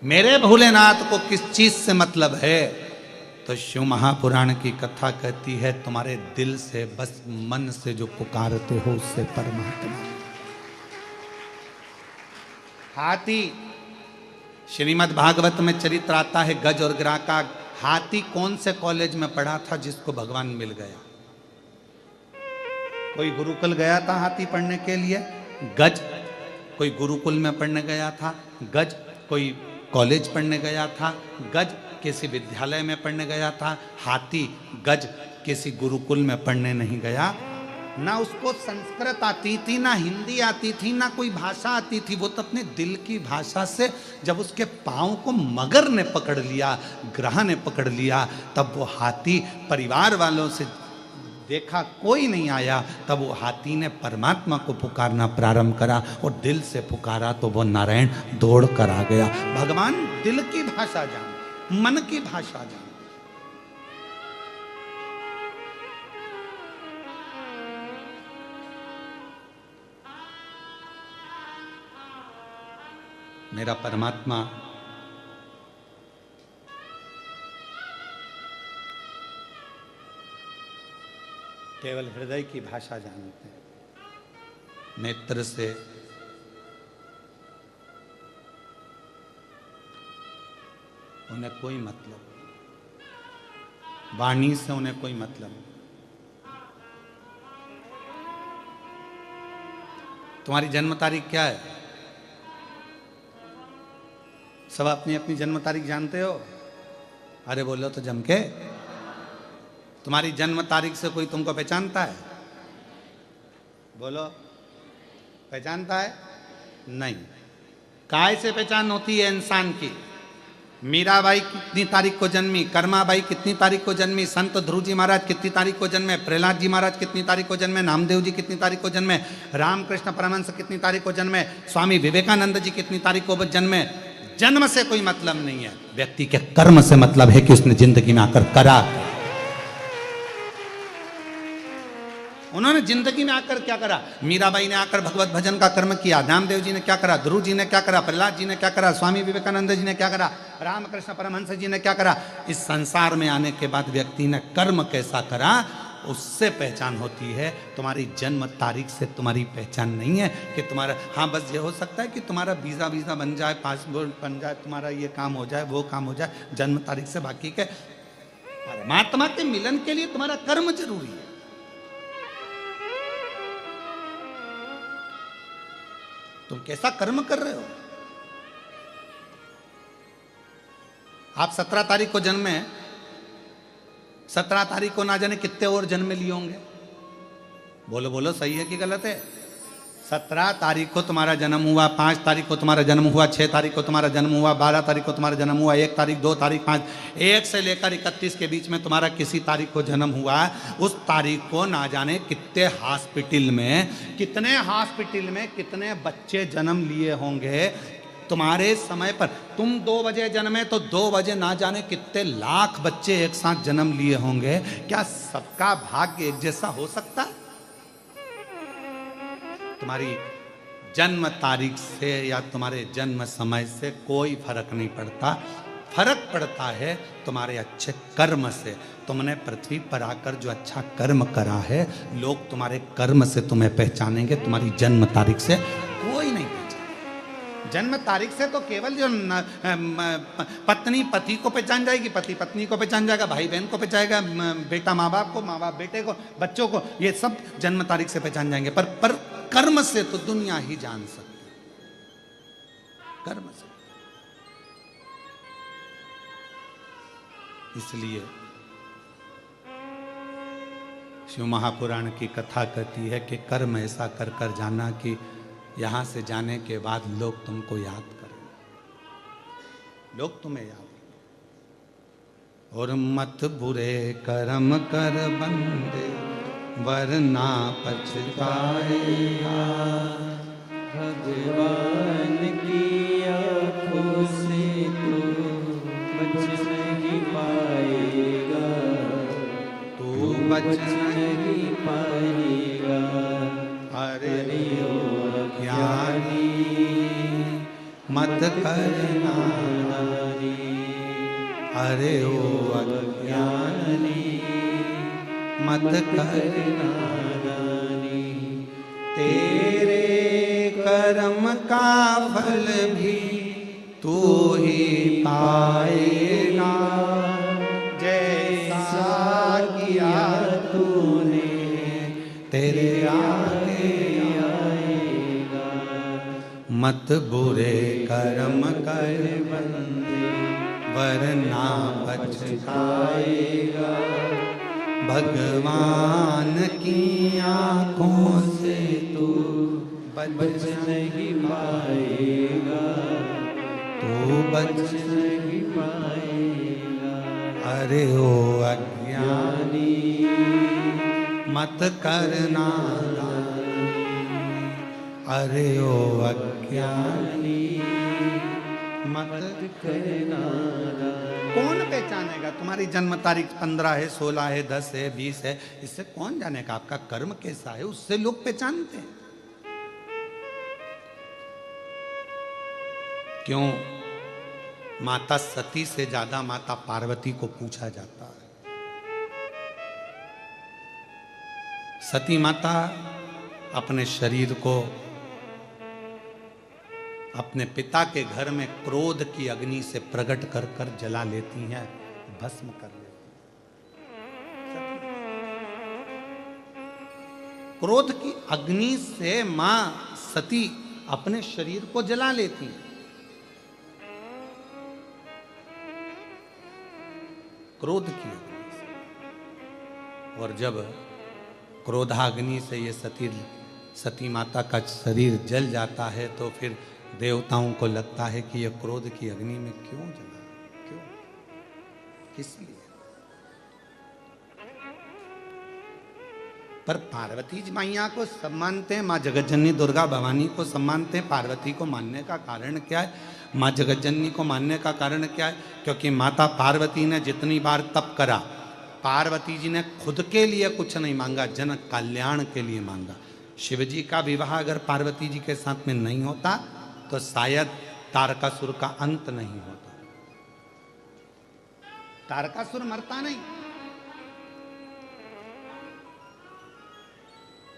S1: मेरे भोलेनाथ को किस चीज से मतलब है? तो शिव महापुराण की कथा कहती है, तुम्हारे दिल से, बस मन से जो पुकारते हो उससे परमात्मा। हाथी, श्रीमद् भागवत में चरित्र आता है गज और गिरा का। हाथी कौन से कॉलेज में पढ़ा था जिसको भगवान मिल गया? कोई गुरुकुल गया था हाथी पढ़ने के लिए? गज कोई गुरुकुल में पढ़ने गया था? गज कोई कॉलेज पढ़ने गया था? गज किसी विद्यालय में पढ़ने गया था? हाथी गज किसी गुरुकुल में पढ़ने नहीं गया। ना उसको संस्कृत आती थी, ना हिंदी आती थी, ना कोई भाषा आती थी। वो तो अपने दिल की भाषा से, जब उसके पाँव को मगर ने पकड़ लिया, ग्रह ने पकड़ लिया, तब वो हाथी परिवार वालों से देखा कोई नहीं आया, तब वो हाथी ने परमात्मा को पुकारना प्रारंभ करा और दिल से पुकारा तो वो नारायण दौड़ कर आ गया। भगवान दिल की भाषा जान, मन की भाषा जान। मेरा परमात्मा केवल हृदय की भाषा जानते हैं। नेत्र से, उन्हें कोई मतलब, वाणी से उन्हें कोई मतलब। तुम्हारी जन्म तारीख क्या है? सब अपनी अपनी जन्म तारीख जानते हो? अरे बोलो तो जम के। तुम्हारी जन्म तारीख से कोई तुमको पहचानता है? बोलो, पहचानता है? नहीं। काय से पहचान होती है इंसान की? मीराबाई कितनी तारीख को जन्मी, कर्माबाई कितनी तारीख को जन्मी, संत ध्रुव जी महाराज कितनी तारीख को जन्मे, प्रहलाद जी महाराज कितनी तारीख को जन्मे, नामदेव जी कितनी तारीख को जन्मे, रामकृष्ण परमहंस कितनी तारीख को जन्मे, स्वामी विवेकानंद जी कितनी तारीख को जन्मे। जन्म से कोई मतलब नहीं है, व्यक्ति के कर्म से मतलब है कि उसने जिंदगी में आकर करा। उन्होंने जिंदगी में आकर क्या करा? मीराबाई ने आकर भगवत भजन का कर्म किया, नामदेव जी ने क्या करा, ध्रुव जी ने क्या करा, प्रहलाद जी ने क्या करा, स्वामी विवेकानंद जी ने क्या करा, रामकृष्ण परमहंस जी ने क्या करा। इस संसार में आने के बाद व्यक्ति ने कर्म कैसा करा, उससे पहचान होती है। तुम्हारी जन्म तारीख से तुम्हारी पहचान नहीं है कि तुम्हारा, हाँ बस ये हो सकता है कि तुम्हारा वीज़ा बन जाए, पासपोर्ट बन जाए, तुम्हारा ये काम हो जाए, वो काम हो जाए जन्म तारीख से। बाकी के परमात्मा के मिलन के लिए तुम्हारा कर्म जरूरी है। तुम कैसा कर्म कर रहे हो? आप 17 तारीख को जन्मे, 17 तारीख को ना जाने कितने और जन्म लिए होंगे। बोलो बोलो, सही है कि गलत है? 17 तारीख को तुम्हारा जन्म हुआ, 5 तारीख को तुम्हारा जन्म हुआ, 6 तारीख को तुम्हारा जन्म हुआ, 12 तारीख को तुम्हारा जन्म हुआ, 1 तारीख, 2 तारीख, 5, 1 से लेकर 31 के बीच में तुम्हारा किसी तारीख को जन्म हुआ। उस तारीख को ना जाने कितने हॉस्पिटल में कितने बच्चे जन्म लिए होंगे तुम्हारे समय पर। तुम 2 बजे जन्मे तो 2 बजे ना जाने कितने लाख बच्चे एक साथ जन्म लिए होंगे। क्या सबका भाग्य एक जैसा हो सकता? तुम्हारी जन्म तारीख से या तुम्हारे जन्म समय से कोई फर्क नहीं पड़ता। फर्क पड़ता है तुम्हारे अच्छे कर्म से। तुमने पृथ्वी पर आकर जो अच्छा कर्म करा है, लोग तुम्हारे कर्म से तुम्हें पहचानेंगे, तुम्हारी जन्म तारीख से कोई नहीं पहचानेगा। जन्म तारीख से तो केवल जो पत्नी पति को पहचान जाएगी, पति पत्नी को पहचान जाएगा, भाई बहन को पहचानेगा, बेटा माँ बाप को, माँ बाप बेटे को, बच्चों को, ये सब जन्म तारीख से पहचान जाएंगे। पर कर्म से तो दुनिया ही जान सकती है, कर्म से। इसलिए शिव महापुराण की कथा कहती है कि कर्म ऐसा कर कर जाना कि यहां से जाने के बाद लोग तुमको याद करें, लोग तुम्हें याद करें। और मत बुरे कर्म कर बंदे वरना पछताएगा।
S2: भगवान की आँखों से तू बच नहीं पाएगा,
S1: तू बच
S2: नहीं पाएगा।
S1: अरे ओ ज्ञानी मत करना नारी, अरे ओ अज्ञानी मत करना नारी। तेरे कर्म का फल भी तू ही पाएगा, जैसा किया तूने तेरे आगे आएगा। मत बुरे कर्म कर बंदे वरना पछताएगा। भगवान की आँखों से तू बच नहीं पाएगा, तू बच नहीं पाएगा। अरे ओ अज्ञानी मत करना दानी, अरे ओ अज्ञानी मत करना दानी। कौन पहचानेगा? तुम्हारी जन्म तारीख 15 है, 16 है, 10 है, 20 है, इससे कौन जानेगा आपका कर्म कैसा है? उससे लोग पहचानते हैं। क्यों? माता सती से ज्यादा माता पार्वती को पूछा जाता है। सती माता अपने शरीर को अपने पिता के घर में क्रोध की अग्नि से प्रकट कर कर जला लेती हैं, भस्म कर लेती हैं। क्रोध की अग्नि से मां सती अपने शरीर को जला लेती हैं। क्रोध की अग्नि से। और जब क्रोधाग्नि से ये सती माता का शरीर जल जाता है तो फिर देवताओं को लगता है कि यह क्रोध की अग्नि में क्यों जला, क्यों, किस लिए? पर पार्वती जी मैया को सब मानते हैं, माँ जगतजननी दुर्गा भवानी को सब मानते हैं। पार्वती को मानने का कारण क्या है? माँ जगतजननी को मानने का कारण क्या है? क्योंकि माता पार्वती ने जितनी बार तप करा, पार्वती जी ने खुद के लिए कुछ नहीं मांगा, जन कल्याण के लिए मांगा। शिवजी का विवाह अगर पार्वती जी के साथ में नहीं होता तो शायद तारकासुर का अंत नहीं होता। तारकासुर मरता नहीं।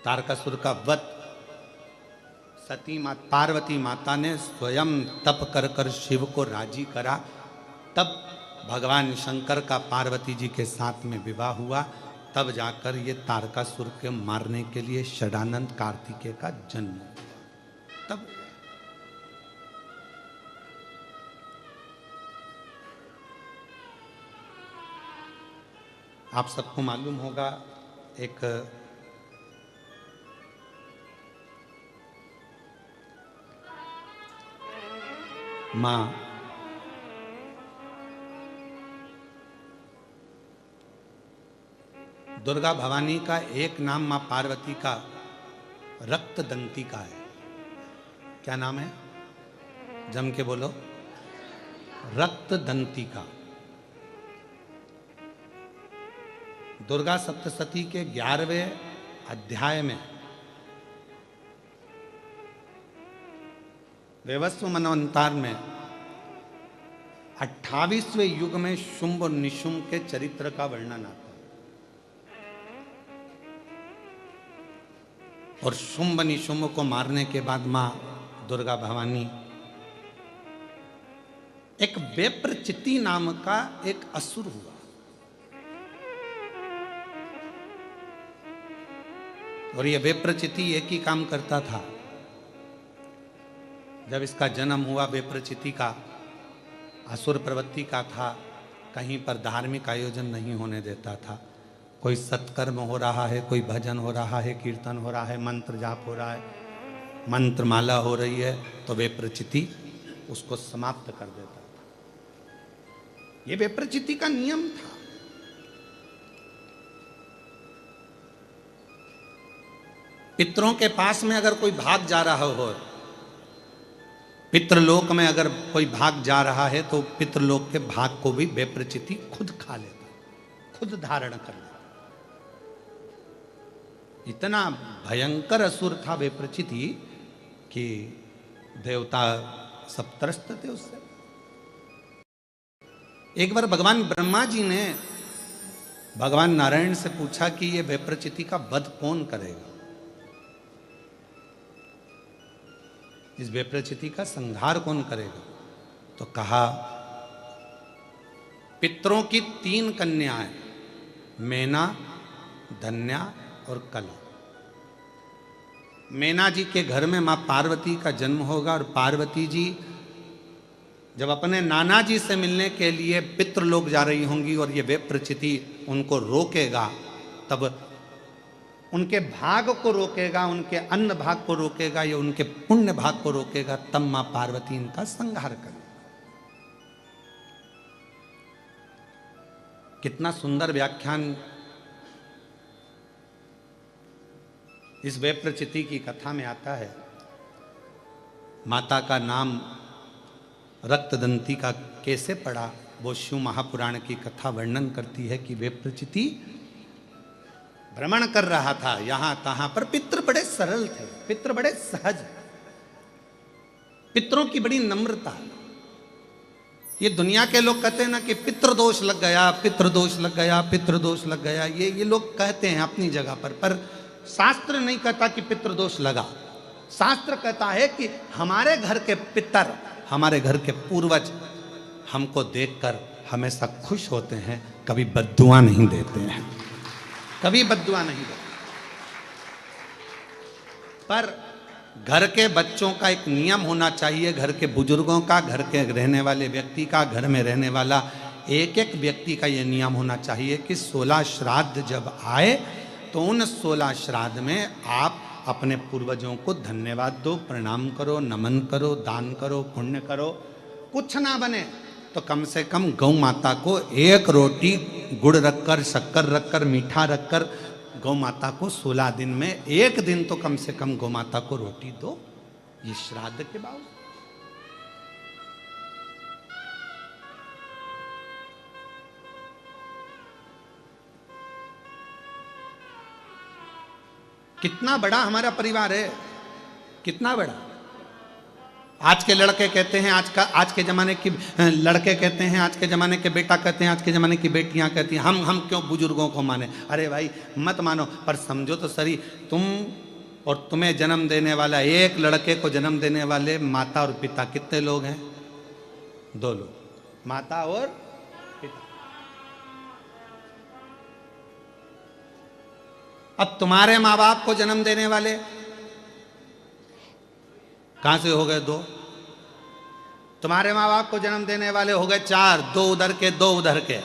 S1: तारकासुर का वध पार्वती माता ने स्वयं तप कर कर शिव को राजी करा, तब भगवान शंकर का पार्वती जी के साथ में विवाह हुआ। तब जाकर ये तारकासुर के मारने के लिए षडानंद कार्तिकेय का जन्म हुआ। तब आप सबको मालूम होगा, एक मां दुर्गा भवानी का एक नाम मां पार्वती का रक्त दंती का है। क्या नाम है? जम के बोलो। रक्त दंती का। दुर्गा सप्तशती के 11वें अध्याय में वैवस्व मनवंतार में 28वें युग में शुंभ और निशुंभ के चरित्र का वर्णन आता है। और शुंभ निशुंभ को मारने के बाद मां दुर्गा भवानी एक वेप्रचिति नाम का एक असुर हुआ। और यह वेप्रचिति एक ही काम करता था। जब इसका जन्म हुआ वेप्रचिति का, असुर प्रवृत्ति का था, कहीं पर धार्मिक आयोजन नहीं होने देता था। कोई सत्कर्म हो रहा है, कोई भजन हो रहा है, कीर्तन हो रहा है, मंत्र जाप हो रहा है, मंत्र माला हो रही है, तो वेप्रचिति उसको समाप्त कर देता था। ये वेप्रचिति का नियम था। पितरों के पास में अगर कोई भाग जा रहा हो, पितृलोक में अगर कोई भाग जा रहा है, तो पितृलोक के भाग को भी वेप्रचिति खुद खा लेता, खुद धारण कर लेता। इतना भयंकर असुर था वेप्रचिति कि देवता सब त्रस्त थे उससे। एक बार भगवान ब्रह्मा जी ने भगवान नारायण से पूछा कि ये वेप्रचिति का वध कौन करेगा, इस वेप्रचिति का संहार कौन करेगा? तो कहा पितरों की 3 कन्याएं, मैना, धन्या और कला। मैना जी के घर में मां पार्वती का जन्म होगा और पार्वती जी जब अपने नाना जी से मिलने के लिए पितृलोक जा रही होंगी और ये वेप्रचिति उनको रोकेगा, तब उनके भाग को रोकेगा, उनके अन्न भाग को रोकेगा, या उनके पुण्य भाग को रोकेगा, तब मां पार्वती इनका संहार करेगी। कितना सुंदर व्याख्यान इस वेप्रचिति की कथा में आता है। माता का नाम रक्तदंती का कैसे पड़ा, वो शिव महापुराण की कथा वर्णन करती है कि वेप्रचिति भ्रमण कर रहा था यहां तहां पर। पितृ बड़े सरल थे, पितृ बड़े सहज, पितरों की बड़ी नम्रता। ये दुनिया के लोग कहते हैं ना कि पितृदोष लग गया, पितृदोष लग गया, पितृदोष लग गया, ये लोग कहते हैं अपनी जगह पर शास्त्र नहीं कहता कि पितृदोष लगा। शास्त्र कहता है कि हमारे घर के पितर, हमारे घर के पूर्वज हमको देखकर हमेशा खुश होते हैं, कभी बद्दुआ नहीं देते हैं, कभी बद्दुआ नहीं देते। पर घर के बच्चों का एक नियम होना चाहिए, घर के बुजुर्गों का, घर के रहने वाले व्यक्ति का, घर में रहने वाला एक एक व्यक्ति का यह नियम होना चाहिए कि 16 श्राद्ध जब आए तो उन 16 श्राद्ध में आप अपने पूर्वजों को धन्यवाद दो, प्रणाम करो, नमन करो, दान करो, पुण्य करो। कुछ ना बने तो कम से कम गौ माता को एक रोटी गुड़ रखकर, शक्कर रखकर, मीठा रखकर गौ माता को 16 दिन में एक दिन तो कम से कम गौ माता को रोटी दो। ये श्राद्ध के बावजूद कितना बड़ा हमारा परिवार है, कितना बड़ा। आज के लड़के कहते हैं, आज के ज़माने की लड़के कहते हैं, आज के ज़माने के बेटा कहते हैं, आज के ज़माने की बेटियां कहती हैं हम क्यों बुजुर्गों को माने। अरे भाई मत मानो, पर समझो तो सही, तुम और तुम्हें जन्म देने वाला, एक लड़के को जन्म देने वाले माता और पिता कितने लोग हैं? 2 लोग, माता और पिता। अब तुम्हारे माँ बाप को जन्म देने वाले कहां से हो गए? 2। तुम्हारे माँ बाप को जन्म देने वाले हो गए 4, 2 उधर के, 2 उधर के।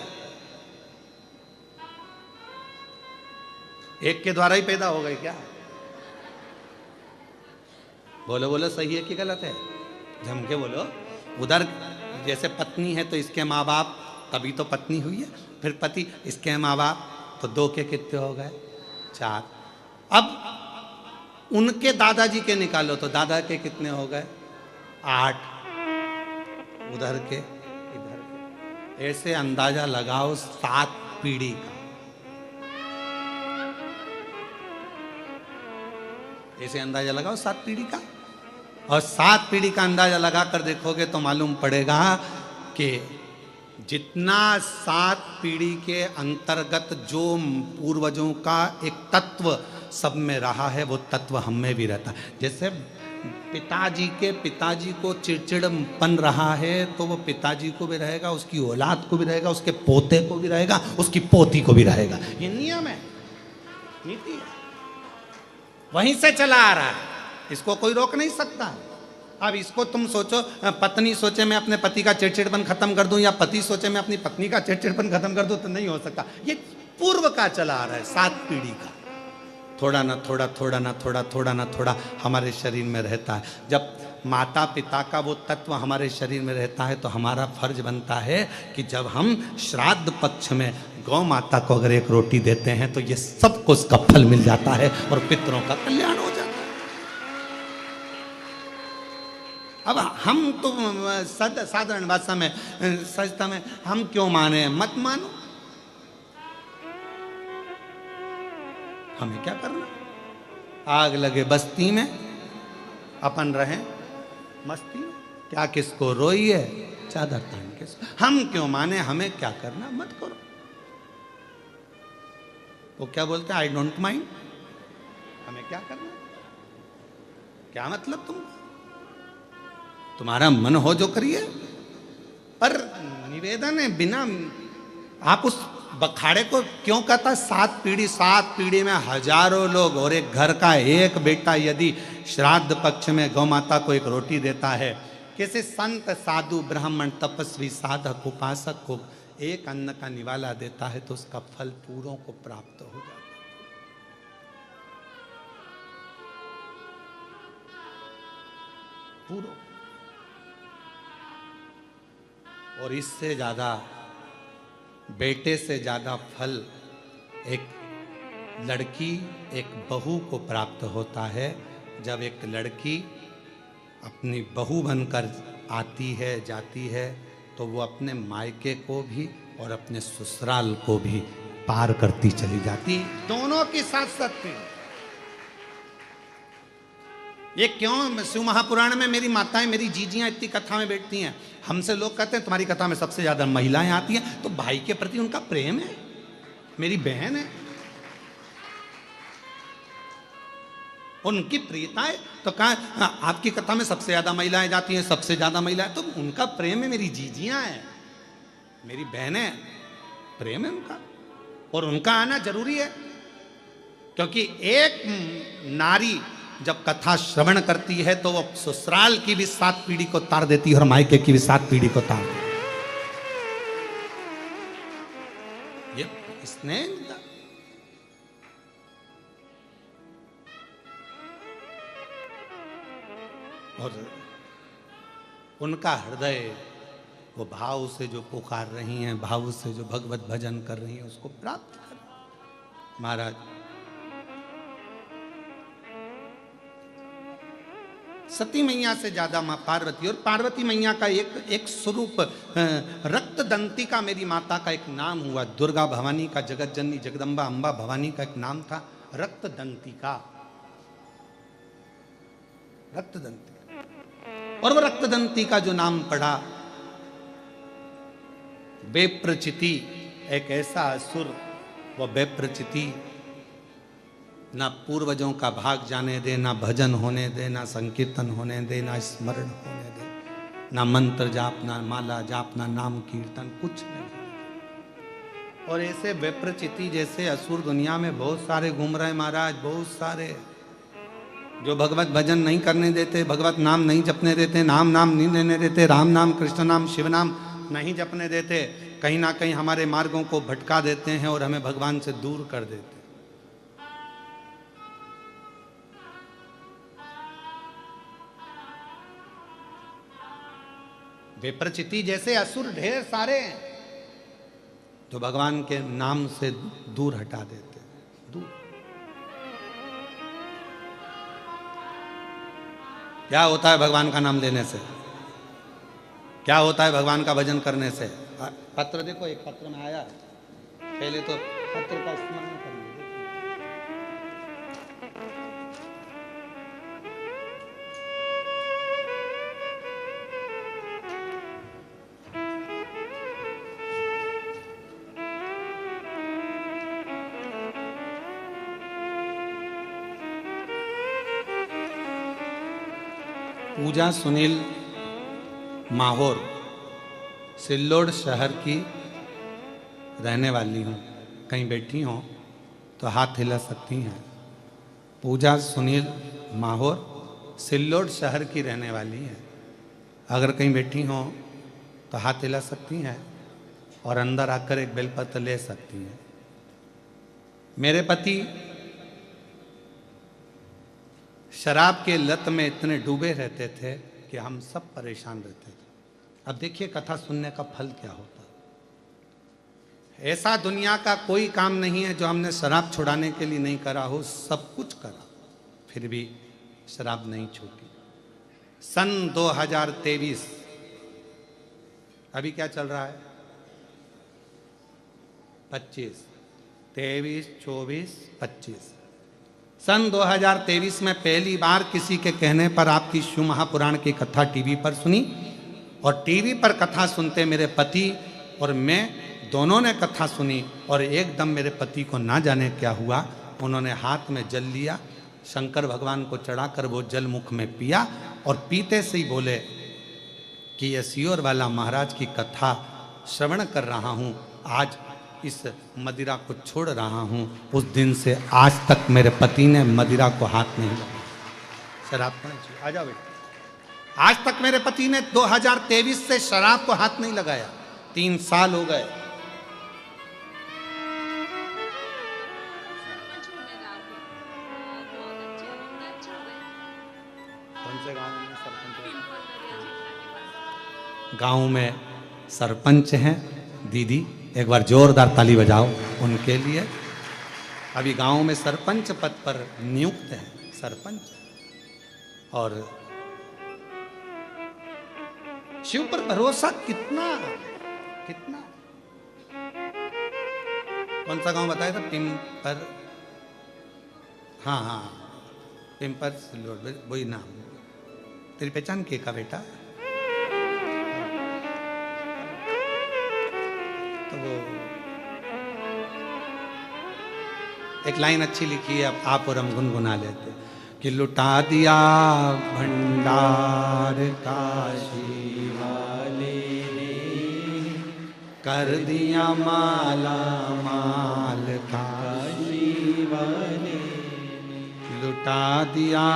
S1: एक के द्वारा ही पैदा हो गए क्या? बोलो बोलो, सही है कि गलत है? जम के बोलो। उधर जैसे पत्नी है तो इसके माँ बाप, तभी तो पत्नी हुई है, फिर पति, इसके माँ बाप, तो 2 के कितने हो गए? 4। अब उनके दादाजी के निकालो तो दादा के कितने हो गए? 8। उधर के, इधर के, ऐसे अंदाजा लगाओ 7 पीढ़ी का। ऐसे अंदाजा लगाओ 7 पीढ़ी का, और 7 पीढ़ी का अंदाजा लगाकर देखोगे तो मालूम पड़ेगा कि जितना 7 पीढ़ी के अंतर्गत जो पूर्वजों का एक तत्व सब में रहा है, वो तत्व हम में भी रहता है। जैसे पिताजी के पिताजी को चिड़चिड़पन रहा है, तो वो पिताजी को भी रहेगा, उसकी औलाद को भी रहेगा, उसके पोते को भी रहेगा, उसकी पोती को भी रहेगा। ये नियम है, नीति है, वहीं से चला आ रहा है, इसको कोई रोक नहीं सकता। अब इसको तुम सोचो, पत्नी सोचे मैं अपने पति का चिड़चिड़पन खत्म कर दूं, या पति सोचे मैं अपनी पत्नी का चिड़चिड़पन खत्म कर दूं, तो नहीं हो सकता। ये पूर्व का चला आ रहा है, 7 पीढ़ी का। थोड़ा ना थोड़ा, थोड़ा ना थोड़ा, थोड़ा ना थोड़ा हमारे शरीर में रहता है। जब माता पिता का वो तत्व हमारे शरीर में रहता है, तो हमारा फर्ज बनता है कि जब हम श्राद्ध पक्ष में गौ माता को अगर एक रोटी देते हैं, तो ये सबको उसका फल मिल जाता है और पितरों का कल्याण हो जाता है। अब हम तो साधारण भाषा में, सजता में, हम क्यों माने? मत मानो, हमें क्या करना? आग लगे बस्ती में, अपन रहे मस्ती में, क्या किसको रोई है चादर तान के। हम क्यों माने, हमें क्या करना? मत करो। वो क्या बोलते हैं, आई डोंट माइंड, हमें क्या करना, क्या मतलब तुम्हारा मन हो जो करिए। पर निवेदन है, बिना आप उस बखाड़े को क्यों कहता? 7 पीढ़ी, 7 पीढ़ी में हजारों लोग, और एक घर का एक बेटा यदि श्राद्ध पक्ष में गौ माता को एक रोटी देता है, किसी संत साधु ब्राह्मण तपस्वी साधक उपासक को एक अन्न का निवाला देता है, तो उसका फल पूरों को प्राप्त हो जाता है। पूरों। और इससे ज्यादा, बेटे से ज्यादा फल एक लड़की, एक बहू को प्राप्त होता है। जब एक लड़की अपनी बहू बनकर आती है, जाती है, तो वो अपने मायके को भी और अपने ससुराल को भी पार करती चली जाती, दोनों की साथ साथ में। ये क्यों शिव महापुराण में मेरी माताएं, मेरी जीजियां इतनी कथा में बैठती हैं? हमसे लोग कहते हैं तुम्हारी कथा में सबसे ज्यादा महिलाएं आती हैं, तो भाई के प्रति उनका प्रेम है, मेरी बहन है, उनकी प्रियता है। तो कहा आपकी कथा में सबसे ज्यादा महिलाएं जाती हैं, सबसे ज्यादा महिलाएं, तो उनका प्रेम है, मेरी जीजियां हैं, मेरी बहनें, प्रेम है उनका, और उनका आना जरूरी है। क्योंकि एक नारी जब कथा श्रवण करती है, तो वो ससुराल की भी 7 पीढ़ी को तार देती है और मायके की भी 7 पीढ़ी को तार देती है। ये इसने और उनका हृदय वो भाव से जो पुकार रही हैं, भाव से जो भगवत भजन कर रही हैं, उसको प्राप्त कर। महाराज सती मैया से ज्यादा मां पार्वती, और पार्वती मैया का एक स्वरूप रक्त दंतिका मेरी माता का एक नाम हुआ। दुर्गा भवानी का, जगत जननी जगदम्बा अंबा भवानी का एक नाम था रक्त दंतिका, रक्त दंतिका। और वो रक्त दंतिका जो नाम पढ़ा, बेप्रचिति एक ऐसा असुर, वो बेप्रचिति ना पूर्वजों का भाग जाने दे, ना भजन होने दे, ना संकीर्तन होने दे, ना स्मरण होने दे, ना मंत्र जाप, ना माला जाप, ना नाम कीर्तन, कुछ नहीं। और ऐसे विप्रचिति जैसे असुर दुनिया में बहुत सारे घूम रहे महाराज, बहुत सारे, जो भगवत भजन नहीं करने देते, भगवत नाम नहीं जपने देते, नाम नहीं लेने देते, राम नाम, कृष्ण नाम, शिव नाम नहीं जपने देते, कहीं ना कहीं हमारे मार्गों को भटका देते हैं और हमें भगवान से दूर कर देते। विप्रचिति जैसे असुर ढेर सारे हैं जो भगवान के नाम से दूर हटा देते, दूर। क्या होता है भगवान का नाम लेने से? क्या होता है भगवान का भजन करने से? पत्र देखो, एक पत्र में आया, पहले तो पत्र का स्मरण करिए। पूजा सुनील माहौर, सिल्लोड शहर की रहने वाली हूँ। कहीं बैठी हो तो हाथ हिला सकती हैं। पूजा सुनील माहौर सिल्लोड शहर की रहने वाली है। अगर कहीं बैठी हो तो हाथ हिला सकती हैं और अंदर आकर एक बेलपत्र ले सकती हैं। मेरे पति शराब के लत में इतने डूबे रहते थे कि हम सब परेशान रहते थे। अब देखिए कथा सुनने का फल क्या होता है। ऐसा दुनिया का कोई काम नहीं है जो हमने शराब छुड़ाने के लिए नहीं करा हो, सब कुछ करा, फिर भी शराब नहीं छूटी। सन 2023, अभी क्या चल रहा है? 25, 23, 24, 25। सन 2023 में पहली बार किसी के कहने पर आपकी शिव महापुराण की कथा टीवी पर सुनी, और टीवी पर कथा सुनते मेरे पति और मैं दोनों ने कथा सुनी, और एकदम मेरे पति को ना जाने क्या हुआ, उन्होंने हाथ में जल लिया, शंकर भगवान को चढ़ाकर वो जल मुख में पिया, और पीते से ही बोले कि ये सियोर वाला महाराज की कथा श्रवण कर रहा हूँ, आज इस मदिरा को छोड़ रहा हूँ। उस दिन से आज तक मेरे पति ने मदिरा को हाथ नहीं लगाया। शराब को नहीं, आ जाओ बेटा। आज तक मेरे पति ने 2023 से शराब को हाथ नहीं लगाया। 3 साल हो गए। कौन से गांव में सरपंच? गांव में सरपंच हैं दीदी, एक बार जोरदार ताली बजाओ उनके लिए। अभी गांव में सरपंच पद पर नियुक्त है सरपंच, और शिव पर भरोसा कितना कितना। कौन सा गांव बताया था? पिंपर, हाँ हाँ पिंपर सिल्लोड, वही नाम। तेरी पहचान के का बेटा? तो वो एक लाइन अच्छी लिखी है, अब आप और हम गुनगुना लेते कि लुटा दिया भंडार काशी वाले ने, कर दिया माला माल काशी वाले ने, लुटा दिया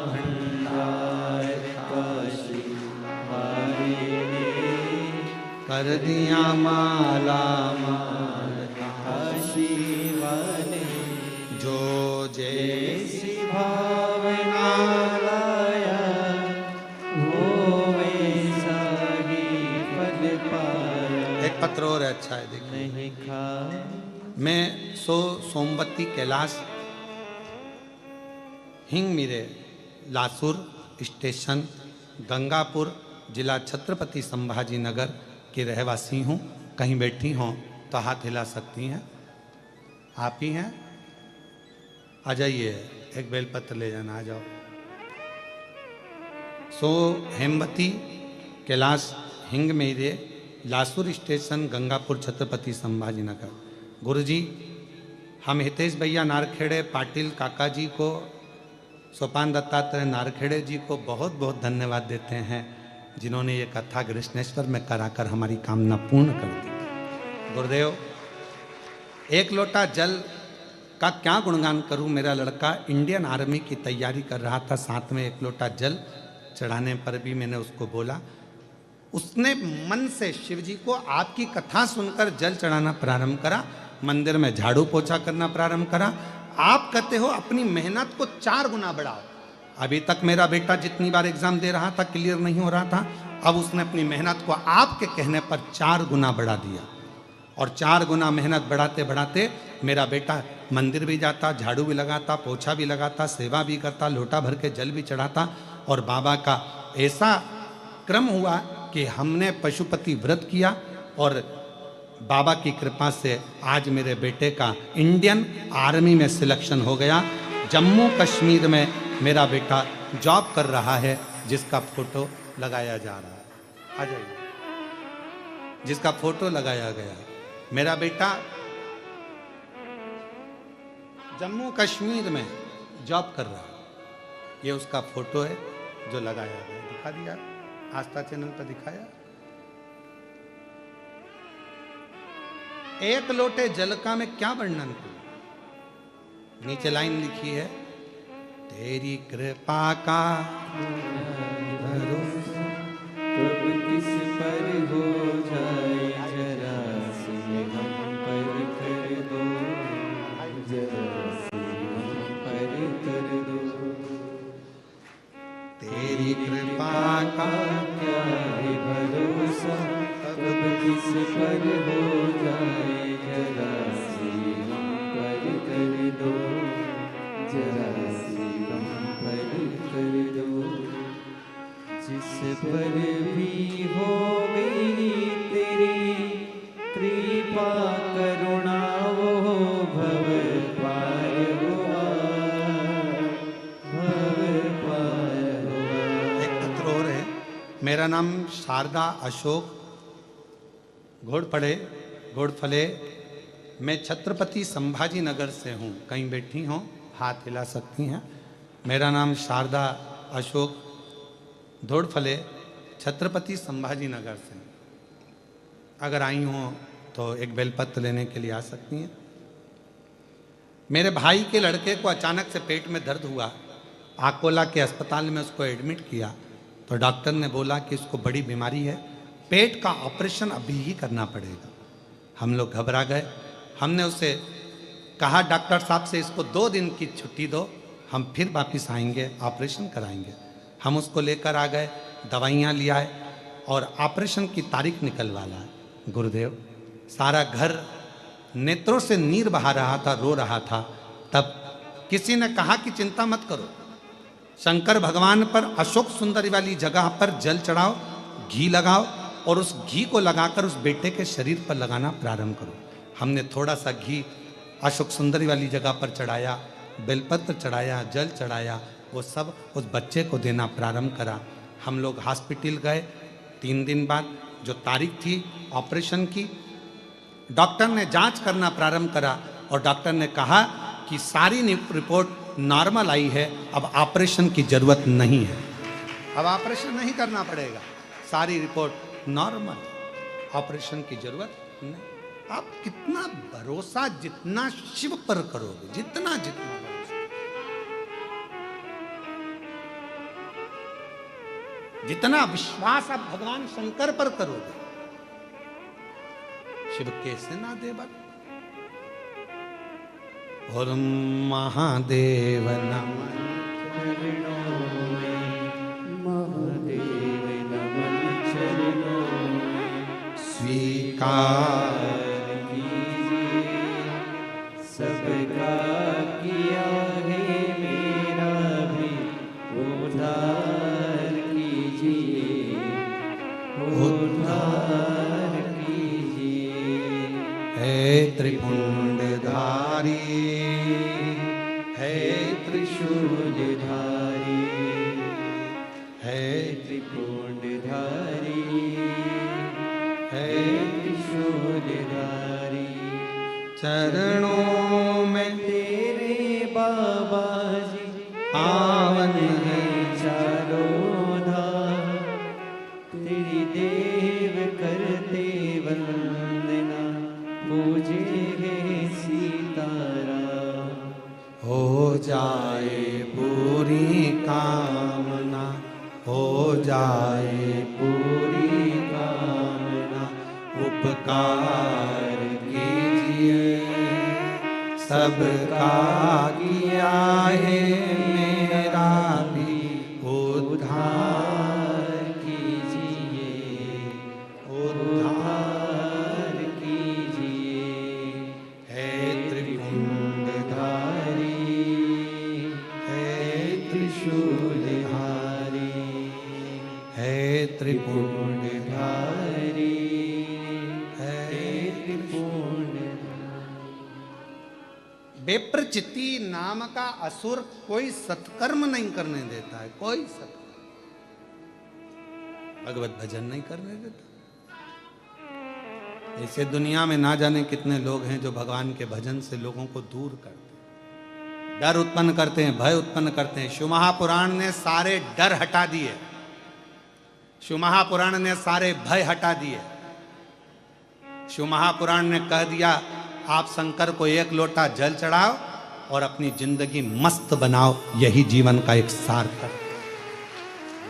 S1: भंडार काशी वाले ने, कर दिया माला माल काशी वाले, जो जैसी भावना लाया वो वैसा ही फल पाया। एक पत्र और अच्छा है, देखिए। नहीं खा मैं सोमवती कैलाश हिंग मिरे लासुर स्टेशन गंगापुर जिला छत्रपति संभाजी नगर की रहवासी हूँ। कहीं बैठी हों तो हाथ हिला सकती हैं। आप ही हैं? आ जाइए, एक बेलपत्र ले जाना, आ जाओ। हेमवती कैलाश हिंग मेरे लासुर स्टेशन गंगापुर छत्रपति संभाजी नगर। गुरुजी, हम हितेश भैया नारखेड़े पाटिल काका जी को, सोपान दत्तात्रेय नारखेड़े जी को बहुत बहुत धन्यवाद देते हैं, जिन्होंने ये कथा कृष्णेश्वर में कराकर हमारी कामना पूर्ण कर दी। गुरुदेव, एक लोटा जल का क्या गुणगान करूं। मेरा लड़का इंडियन आर्मी की तैयारी कर रहा था, साथ में एक लोटा जल चढ़ाने पर भी मैंने उसको बोला, उसने मन से शिव जी को आपकी कथा सुनकर जल चढ़ाना प्रारंभ करा, मंदिर में झाड़ू पोछा करना प्रारंभ करा। आप कहते हो अपनी मेहनत को 4 गुना बढ़ाओ। अभी तक मेरा बेटा जितनी बार एग्जाम दे रहा था क्लियर नहीं हो रहा था, अब उसने अपनी मेहनत को आपके कहने पर 4 गुना बढ़ा दिया। और 4 गुना मेहनत बढ़ाते बढ़ाते मेरा बेटा मंदिर भी जाता, झाड़ू भी लगाता, पोछा भी लगाता, सेवा भी करता, लोटा भर के जल भी चढ़ाता। और बाबा का ऐसा क्रम हुआ कि हमने पशुपति व्रत किया और बाबा की कृपा से आज मेरे बेटे का इंडियन आर्मी में सिलेक्शन हो गया। जम्मू कश्मीर में मेरा बेटा जॉब कर रहा है, जिसका फोटो लगाया जा रहा है। आ जाइए, जिसका फोटो लगाया गया। मेरा बेटा जम्मू कश्मीर में जॉब कर रहा है, ये उसका फोटो है जो लगाया गया। दिखा दिया, आस्था चैनल पर दिखाया। एक लोटे जल का मैं क्या वर्णन करूं। नीचे लाइन लिखी है, तेरी कृपा का भरोसा
S2: कब किस पर हो जाए, जरा से हम पर कर दो, जरा से हम पर कर दो।
S1: तेरी कृपा का
S2: क्या है भरोसा, कब किस पर हो जाए, जरा से हम पर कर दो, जरा से हम पर कर दो। जिस पर भी हो मेरी तेरी कृपा करुणा, वो भव पार हुआ, भव पार हुआ।
S1: एक पत्र और है। मेरा नाम शारदा अशोक घोड़फले, मैं छत्रपति संभाजी नगर से हूँ। कहीं बैठी हों, हाथ हिला सकती हैं। मेरा नाम शारदा अशोक घोड़फले, छत्रपति संभाजी नगर से। अगर आई हों तो एक बेलपत्र लेने के लिए आ सकती हैं। मेरे भाई के लड़के को अचानक से पेट में दर्द हुआ, आकोला के अस्पताल में उसको एडमिट किया, तो डॉक्टर ने बोला कि इसको बड़ी बीमारी है, पेट का ऑपरेशन अभी ही करना पड़ेगा। हम लोग घबरा गए। हमने उससे कहा, डॉक्टर साहब से इसको 2 दिन की छुट्टी दो, हम फिर वापस आएंगे, ऑपरेशन कराएंगे। हम उसको लेकर आ गए, दवाइयाँ ले आए और ऑपरेशन की तारीख निकलवा लाए। गुरुदेव, सारा घर नेत्रों से नीर बहा रहा था, रो रहा था। तब किसी ने कहा कि चिंता मत करो, शंकर भगवान पर अशोक सुंदरी वाली जगह पर जल चढ़ाओ, घी लगाओ और उस घी को लगाकर उस बेटे के शरीर पर लगाना प्रारंभ करो। हमने थोड़ा सा घी अशोक सुंदरी वाली जगह पर चढ़ाया, बेलपत्र चढ़ाया, जल चढ़ाया, वो सब उस बच्चे को देना प्रारंभ करा। हम लोग हॉस्पिटल गए। 3 दिन बाद जो तारीख थी ऑपरेशन की, डॉक्टर ने जांच करना प्रारंभ करा और डॉक्टर ने कहा कि सारी रिपोर्ट नॉर्मल आई है, अब ऑपरेशन की जरूरत नहीं है, अब ऑपरेशन नहीं करना पड़ेगा, सारी रिपोर्ट नॉर्मल, ऑपरेशन की जरूरत नहीं। आप कितना भरोसा जितना शिव पर करोगे, जितना जितना भरोसा, जितना विश्वास आप भगवान शंकर पर करोगे, शिव कैसे ना दे बात। और महादेव नमः
S2: चरणों में, महादेव नमन चरणों में,
S1: स्वीकार
S2: कीजिए सबका किया है मेरा भी उद्धार कीजिए, उद्धार कीजिए।
S1: है त्रिपुंडधारी, है
S2: त्रिशूलधारी,
S1: है
S2: त्रिपुंडधारी,
S1: है
S2: त्रिशूलधारी।
S1: चरणों में
S2: तेरे बाबा जी
S1: पावन है
S2: चारों धाम, तेरी देव करते वंदना, पूजे है सीताराम।
S1: हो जाए पूरी कामना, हो जाए पूरी कामना, उपकार कीजिए सबका किया है मेरा भी
S2: त्रिपुंडधारी हे त्रिपुंडधारी।
S1: बेप्रचिति नाम का असुर कोई सत्कर्म नहीं करने देता है, कोई सत्कर्म, भगवत भजन नहीं करने देता। ऐसे दुनिया में ना जाने कितने लोग हैं जो भगवान के भजन से लोगों को दूर करते हैं, डर उत्पन्न करते हैं, भय उत्पन्न करते हैं। शिव महापुराण ने सारे डर हटा दिए, शिव महापुराण ने सारे भय हटा दिए। शिव महापुराण ने कह दिया आप शंकर को एक लोटा जल चढ़ाओ और अपनी जिंदगी मस्त बनाओ, यही जीवन का एक सार्थक।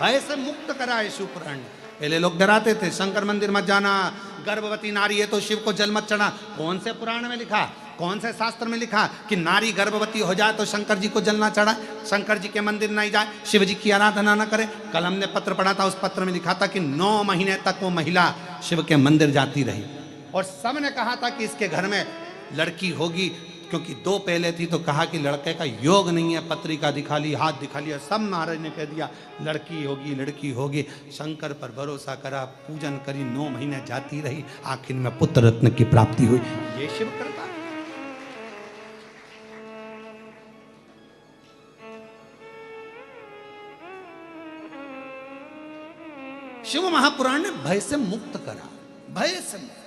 S1: भय से मुक्त करा है शिव पुराण ने। पहले लोग डराते थे, शंकर मंदिर मत जाना, गर्भवती नारी है तो शिव को जल मत चढ़ा। कौन से पुराण में लिखा, कौन से शास्त्र में लिखा कि नारी गर्भवती हो जाए तो शंकर जी को जल ना चढ़ाए, शंकर जी के मंदिर नहीं जाए, शिव जी की आराधना ना करे? कल हमने पत्र पढ़ा था, उस पत्र में लिखा था कि 9 महीने तक वो महिला शिव के मंदिर जाती रही और सब ने कहा था कि इसके घर में लड़की होगी, क्योंकि 2 पहले थी तो कहा कि लड़के का योग नहीं है, पत्रिका दिखा ली, हाथ दिखा लिया, सब महाराज ने कह दिया लड़की होगी, लड़की होगी। शंकर पर भरोसा करा, पूजन करी, 9 महीने जाती रही, आखिर में पुत्र रत्न की प्राप्ति हुई। ये शिव कृपा। शिव महापुराण ने भय से मुक्त करा, भय से मुक्त।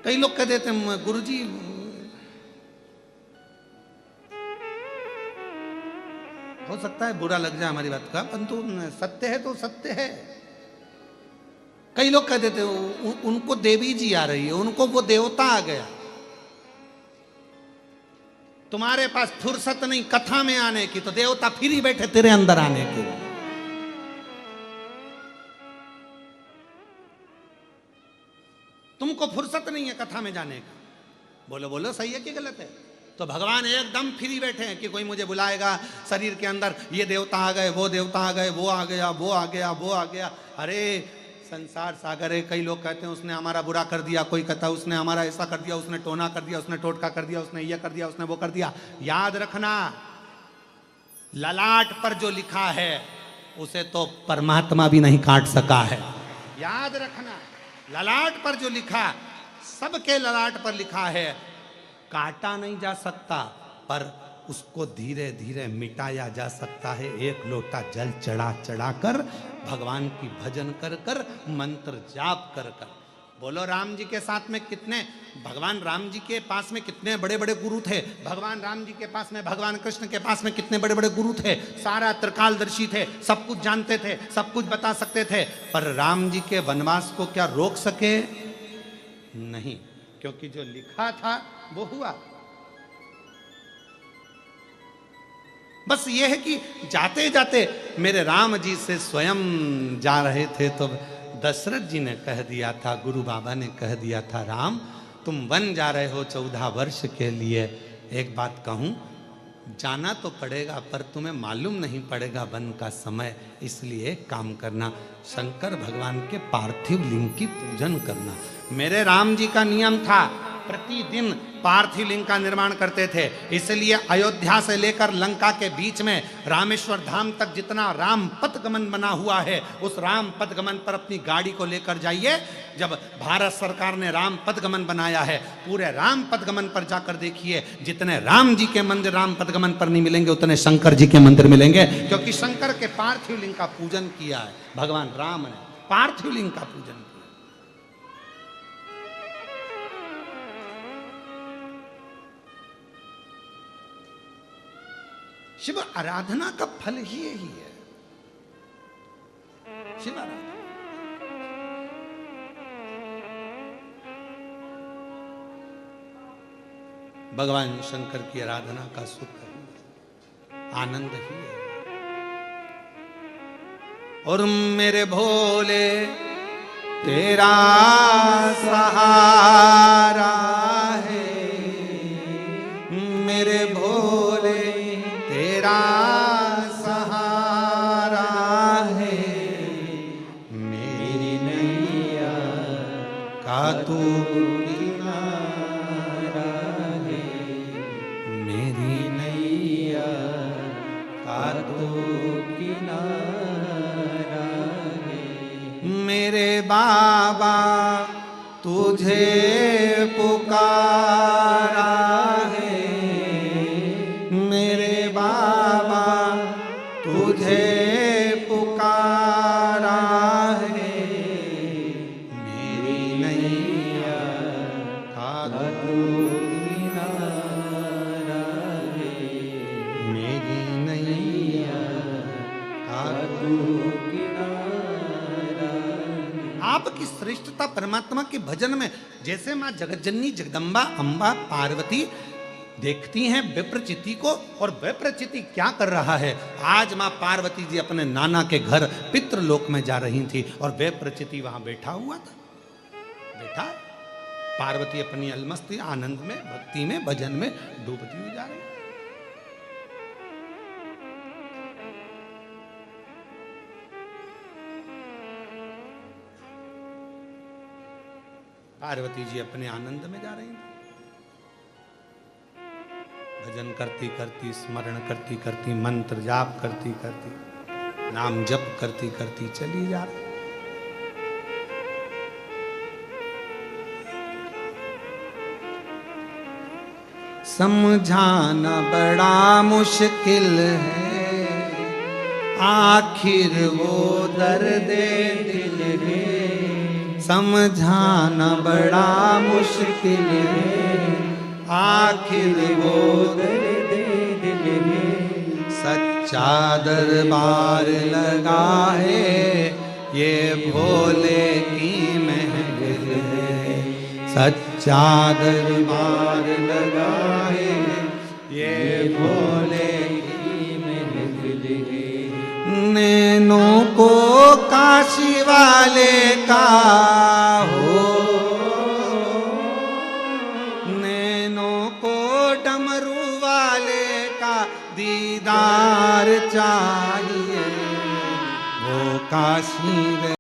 S1: कई लोग कह देते हैं गुरुजी हो सकता है बुरा लग जाए हमारी बात का, परंतु सत्य है तो सत्य है। कई लोग कह देते हैं उनको देवी जी आ रही है, उनको वो देवता आ गया, तुम्हारे पास फुर्सत नहीं कथा में आने की, तो देवता फिर ही बैठे तेरे अंदर आने की। तुमको फुर्सत नहीं है कथा में जाने का। बोलो बोलो सही है कि गलत है? तो भगवान एकदम फ्री बैठे हैं कि कोई मुझे बुलाएगा, शरीर के अंदर ये देवता आ गए, वो देवता आ गए, वो आ गया, वो आ गया, वो आ गया। अरे संसार सागर है। कई लोग कहते हैं उसने हमारा बुरा कर दिया, कोई कहता है उसने हमारा ऐसा कर दिया, उसने टोना कर दिया, उसने टोटका कर दिया, उसने ये कर दिया, उसने वो कर दिया। याद रखना, ललाट पर जो लिखा है उसे तो परमात्मा भी नहीं काट सका है। याद रखना, ललाट पर जो लिखा, सबके ललाट पर लिखा है, काटा नहीं जा सकता, पर उसको धीरे धीरे मिटाया जा सकता है। एक लोटा जल चढ़ा चढ़ा कर, भगवान की भजन कर कर, मंत्र जाप कर कर। बोलो राम जी के साथ में कितने, भगवान राम जी के पास में कितने बड़े बड़े गुरु थे। भगवान राम जी के पास में, भगवान कृष्ण के पास में कितने बड़े बड़े गुरु थे। सारा त्रिकालदर्शी थे, सब कुछ जानते थे, सब कुछ बता सकते थे। पर राम जी के वनवास को क्या रोक सके? नहीं, क्योंकि जो लिखा था वो हुआ। बस ये है कि जाते जाते मेरे राम जी से स्वयं जा रहे थे तो दशरथ जी ने कह दिया था, गुरु बाबा ने कह दिया था, राम तुम वन जा रहे हो 14 वर्ष के लिए, एक बात कहूं, जाना तो पड़ेगा पर तुम्हें मालूम नहीं पड़ेगा वन का समय, इसलिए एक काम करना, शंकर भगवान के पार्थिव लिंग की पूजन करना। मेरे राम जी का नियम था प्रतिदिन पार्थिव लिंग का निर्माण करते थे, इसलिए अयोध्या से लेकर लंका के बीच में रामेश्वर धाम तक जितना राम पथगमन बना हुआ है, उस राम पथगमन पर अपनी गाड़ी को लेकर जाइए। जब भारत सरकार ने राम पथगमन बनाया है, पूरे राम पथगमन पर जाकर देखिए, जितने राम जी के मंदिर राम पथगमन पर नहीं मिलेंगे, उतने शंकर जी के मंदिर मिलेंगे, क्योंकि शंकर के पार्थिव लिंग का पूजन किया है भगवान राम ने, पार्थिव लिंग का पूजन किया। शिव आराधना का फल ही यही है, शिव आराधना। भगवान शंकर की आराधना का सुख आनंद ही है। और मेरे भोले तेरा सहारा है, मेरे भोले तेरा सहारा है, मेरी नैया का तू किनारा है, मेरी नैया का
S2: का तो किनारा है।
S1: मेरे बाबा तुझे पुकारा है, मेरे बाबा तुझे पुकारा है, मेरी नैया का
S2: का तो किनारा है।
S1: मेरी नैया का
S2: तो किनारा है।
S1: आपकी श्रेष्ठता परमात्मा के भजन में, जैसे मां जगतजननी जगदम्बा अम्बा पार्वती देखती हैं विप्रचिति को, और विप्रचिति क्या कर रहा है। आज मां पार्वती जी अपने नाना के घर पितृलोक में जा रही थी और विप्रचिति वहां बैठा हुआ था। बैठा पार्वती अपनी अलमस्ती आनंद में भक्ति में भजन में डूबती हुई जा रही। पार्वती जी अपने आनंद में जा रही थी, भजन करती करती स्मरण करती करती मंत्र जाप करती करती नाम जप करती करती चली जा रही। समझाना बड़ा मुश्किल है, आखिर वो दर्द दिल है। समझाना बड़ा मुश्किल है, आखिर वो
S2: दर्द दिल है।
S1: सच्चा दरबार लगा है, ये भोले की महफिल है। सच्चा दरबार लगा है, ये भोले
S2: की महफिल है।
S1: नैनों को काशी वाले का हो, नैनों को डमरू वाले का दीदार चाहिए, वो काशी